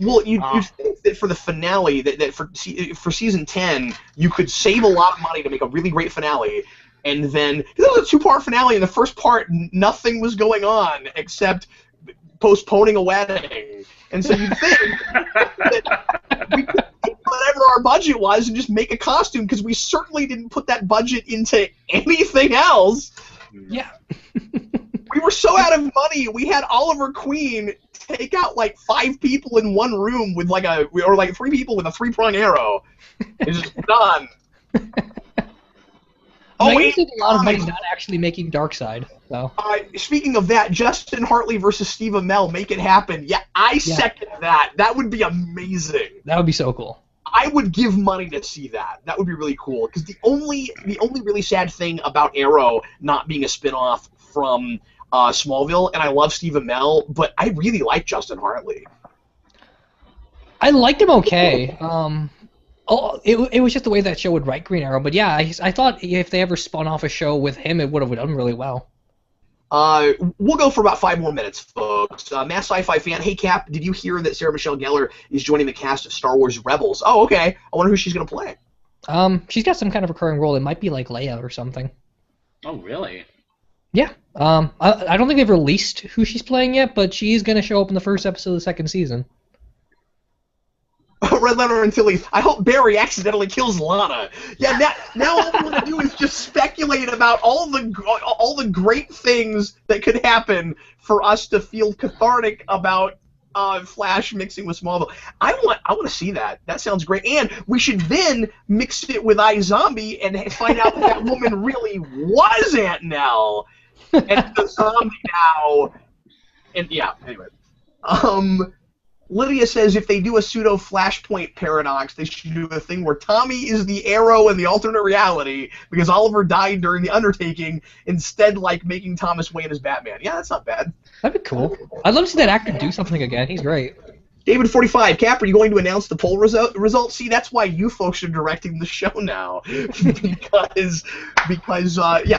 Well, you'd think that for the finale, that for season 10, you could save a lot of money to make a really great finale, and then because it was a two-part finale. In the first part, nothing was going on except postponing a wedding, and so you'd think that we could take whatever our budget was and just make a costume because we certainly didn't put that budget into anything else. Yeah. We were so out of money. We had Oliver Queen take out like 5 people in one room with like or like 3 people with a 3-prong arrow. It's just done. I wasted a lot of money not actually making Darkseid, so. Speaking of that, Justin Hartley versus Steve Amell, make it happen. Yeah, I second that. That would be amazing. That would be so cool. I would give money to see that. That would be really cool. Because the only really sad thing about Arrow not being a spinoff from Smallville, and I love Steve Amell, but I really like Justin Hartley. I liked him okay. It was just the way that show would write Green Arrow, but yeah, I thought if they ever spun off a show with him, it would have done really well. We'll go for about 5 more minutes, folks. Mass Sci-Fi fan, hey Cap, did you hear that Sarah Michelle Gellar is joining the cast of Star Wars Rebels? Oh, okay. I wonder who she's gonna play. She's got some kind of recurring role. It might be like Leia or something. Oh, really? Yeah. I don't think they've released who she's playing yet, but she's gonna show up in the first episode of the second season. Red Letter and Tilly. I hope Barry accidentally kills Lana. Yeah, now all we want to do is just speculate about all the great things that could happen for us to feel cathartic about Flash mixing with Smallville. I want to see that. That sounds great. And we should then mix it with iZombie and find out that woman really was Aunt Nell and the zombie now. And yeah, anyway. Lydia says if they do a pseudo Flashpoint paradox, they should do a thing where Tommy is the Arrow in the alternate reality because Oliver died during the undertaking, instead like making Thomas Wayne as Batman. Yeah, that's not bad. That'd be cool. I'd love to see that actor do something again. He's great. David45, Cap, are you going to announce the poll results? See, that's why you folks are directing the show now. because yeah.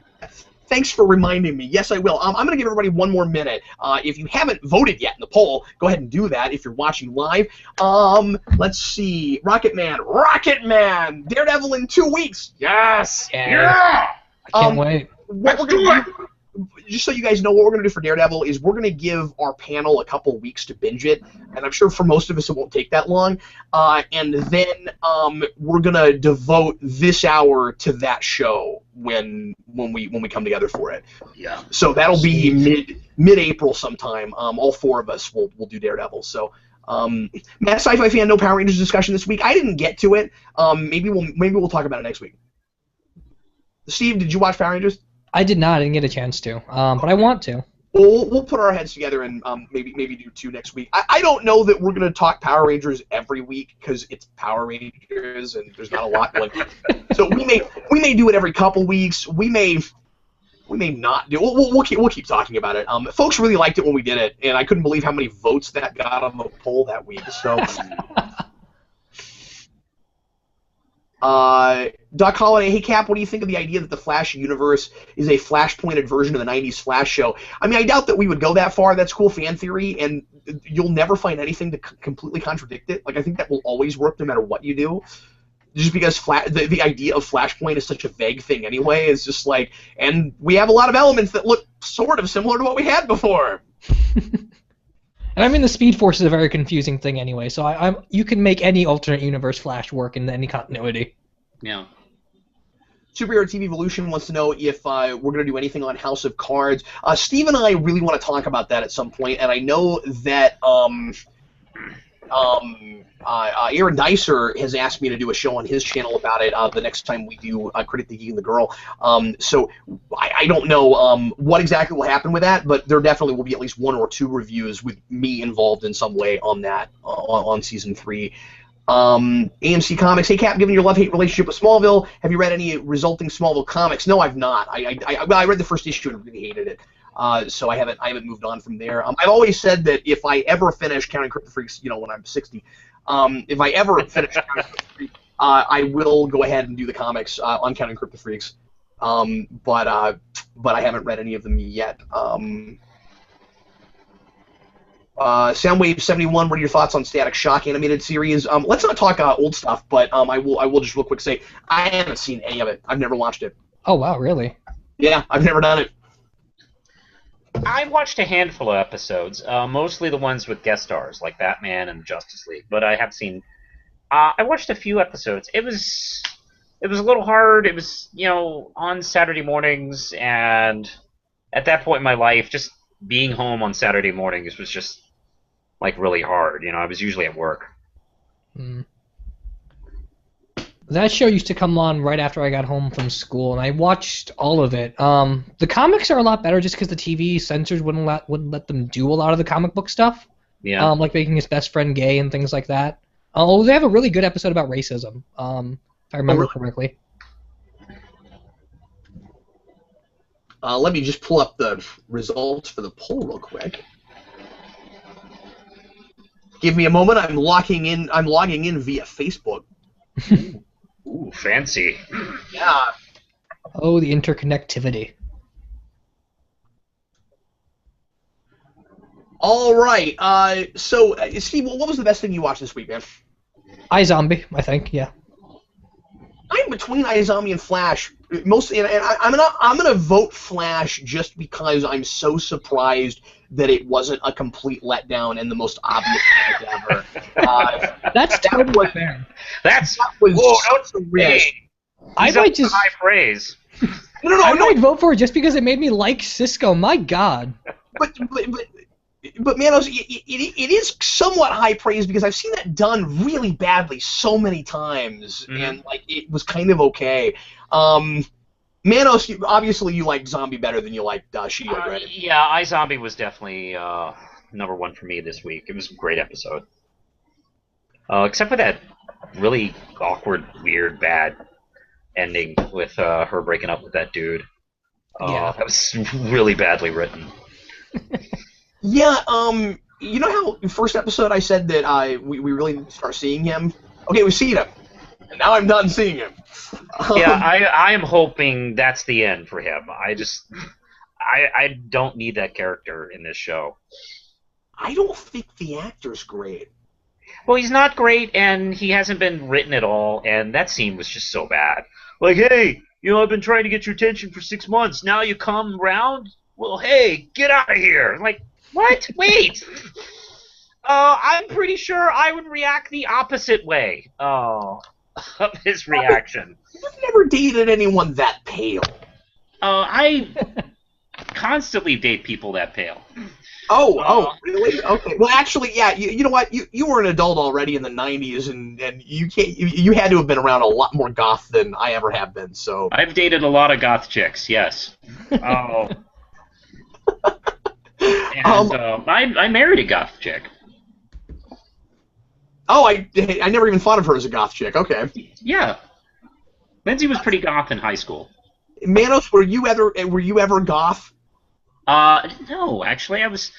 Thanks for reminding me. Yes, I will. I'm going to give everybody 1 more minute. If you haven't voted yet in the poll, go ahead and do that if you're watching live. Let's see. Rocket Man! Daredevil in 2 weeks! Yes! Yeah! I can't wait. What we're gonna do, just so you guys know, what we're going to do for Daredevil is we're going to give our panel a couple weeks to binge it, and I'm sure for most of us it won't take that long. And then we're going to devote this hour to that show when we come together for it. Yeah. So that'll be mid-April sometime. All 4 of us will do Daredevil. So Matt Sci-Fi fan, no Power Rangers discussion this week. I didn't get to it. Maybe we'll talk about it next week. Steve, did you watch Power Rangers? I did not. I didn't get a chance to, but I want to. We'll put our heads together and maybe do 2 next week. I don't know that we're going to talk Power Rangers every week because it's Power Rangers and there's not a lot going on. So we may do it every couple weeks. We may not do. We'll keep talking about it. Folks really liked it when we did it, and I couldn't believe how many votes that got on the poll that week. So. Doc Holliday, hey Cap, what do you think of the idea that the Flash universe is a Flashpointed version of the 90s Flash show? I mean, I doubt that we would go that far. That's cool fan theory, and you'll never find anything to completely contradict it. Like, I think that will always work no matter what you do. Just because the idea of Flashpoint is such a vague thing anyway, is just like, and we have a lot of elements that look sort of similar to what we had before. And I mean, the Speed Force is a very confusing thing anyway, so you can make any alternate universe Flash work in any continuity. Yeah. Superhero TV Evolution wants to know if we're going to do anything on House of Cards. Steve and I really want to talk about that at some point, and I know that Aaron Dicer has asked me to do a show on his channel about it the next time we do Critic the Geek and the Girl. So I don't know what exactly will happen with that, but there definitely will be at least 1 or 2 reviews with me involved in some way on that on Season 3. AMC Comics, hey Cap, given your love-hate relationship with Smallville, have you read any resulting Smallville comics? No, I've not. I read the first issue and really hated it. So I haven't moved on from there. I've always said that if I ever finish Counting Crypto Freaks, when I'm 60, if I ever finish Counting Crypto Freaks, I will go ahead and do the comics on Counting Crypto Freaks. But I haven't read any of them yet. Soundwave 71. What are your thoughts on Static Shock animated series? Let's not talk old stuff, but I will just real quick say I haven't seen any of it. I've never watched it. Oh wow, really? Yeah, I've never done it. I've watched a handful of episodes, mostly the ones with guest stars like Batman and Justice League. But I have seen. I watched a few episodes. It was a little hard. It was on Saturday mornings, and at that point in my life, just being home on Saturday mornings was just like really hard. I was usually at work. Mm. That show used to come on right after I got home from school, and I watched all of it. The comics are a lot better just because the TV censors wouldn't let them do a lot of the comic book stuff. Yeah. Like making his best friend gay and things like that. Oh, they have a really good episode about racism, if I remember correctly. Let me just pull up the results for the poll real quick. Give me a moment. I'm logging in via Facebook. Ooh, fancy. Yeah. Oh, the interconnectivity. All right. So, Steve, what was the best thing you watched this week, man? iZombie, I think. Yeah. I'm between iZombie and Flash. Mostly, and I'm gonna vote Flash just because I'm so surprised that it wasn't a complete letdown and the most obvious thing ever. That's totally fair. That was whoa, don't risk. I might just high praise. No. I might vote for it just because it made me like Cisco. My God. But Manos, it is somewhat high praise because I've seen that done really badly so many times, and like it was kind of okay. Manos, obviously you liked Zombie better than you liked Shield, right? Yeah, iZombie was definitely #1 for me this week. It was a great episode, except for that really awkward, weird, bad ending with her breaking up with that dude. Yeah. That was really badly written. Yeah, you know how in first episode I said that we really need to start seeing him? Okay, we've seen him. And now I'm done seeing him. Yeah, I am hoping that's the end for him. I don't need that character in this show. I don't think the actor's great. Well, he's not great, and he hasn't been written at all, and that scene was just so bad. Like, hey, I've been trying to get your attention for 6 months. Now you come round? Well, hey, get out of here. Like, what? Wait. I'm pretty sure I would react the opposite way of his reaction. You've never dated anyone that pale. I constantly date people that pale. Oh, really? Okay. Well, actually, yeah. You know what? You were an adult already in the '90s, and you had to have been around a lot more goth than I ever have been. So I've dated a lot of goth chicks. Yes. Oh. And I married a goth chick. Oh, I never even thought of her as a goth chick. Okay. Yeah. Lindsay was pretty goth in high school. Manos, were you ever goth? No, actually, I was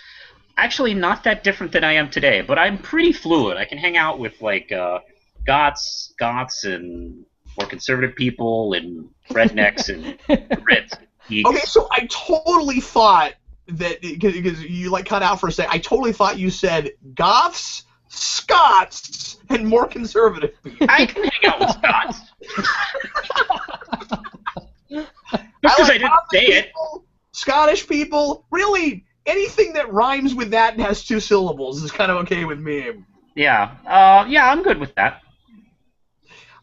actually not that different than I am today, but I'm pretty fluid. I can hang out with like goths and more conservative people and rednecks and Brits. Okay, so I totally thought that because you like cut out for a second. I totally thought you said goths, Scots, and more conservative people. I can hang out with Scots. Just because I didn't say it. Scottish people, really, anything that rhymes with that and has 2 syllables is kind of okay with me. Yeah, I'm good with that.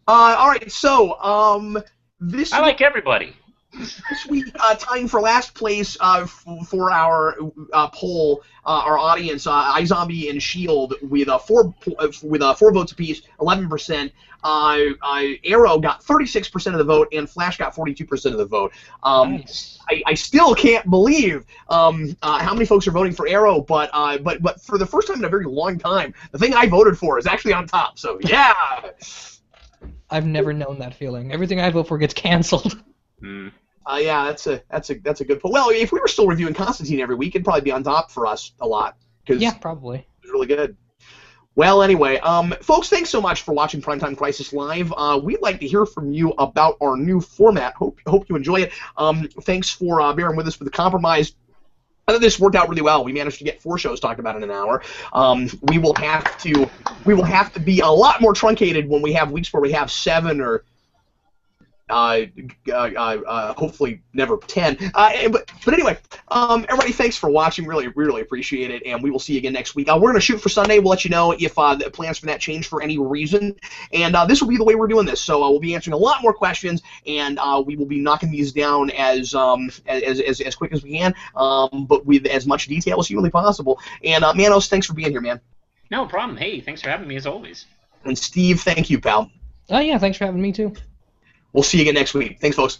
All right, so I like everybody. This week, tying for last place for our poll, our audience, iZombie and S.H.I.E.L.D. with 4 votes apiece, 11%. Arrow got 36% of the vote, and Flash got 42% of the vote. Nice. I still can't believe how many folks are voting for Arrow, but for the first time in a very long time, the thing I voted for is actually on top. So yeah. I've never known that feeling. Everything I vote for gets canceled. Yeah, that's a good point. Well, if we were still reviewing Constantine every week, it'd probably be on top for us a lot. Yeah, probably. It was really good. Well, anyway, folks, thanks so much for watching Primetime Crisis Live. We'd like to hear from you about our new format. Hope you enjoy it. Thanks for bearing with us with the compromise. I thought this worked out really well. We managed to get 4 shows talked about in an hour. We will have to be a lot more truncated when we have weeks where we have 7 or hopefully never 10. But anyway, everybody, thanks for watching. Really, really appreciate it, and we will see you again next week. We're going to shoot for Sunday. We'll let you know if the plans for that change for any reason, and this will be the way we're doing this. So we'll be answering a lot more questions, and we will be knocking these down as quick as we can, but with as much detail as humanly possible. And Manos, thanks for being here, man. No problem. Hey, thanks for having me as always. And Steve, thank you, pal. Oh yeah, thanks for having me too. We'll see you again next week. Thanks, folks.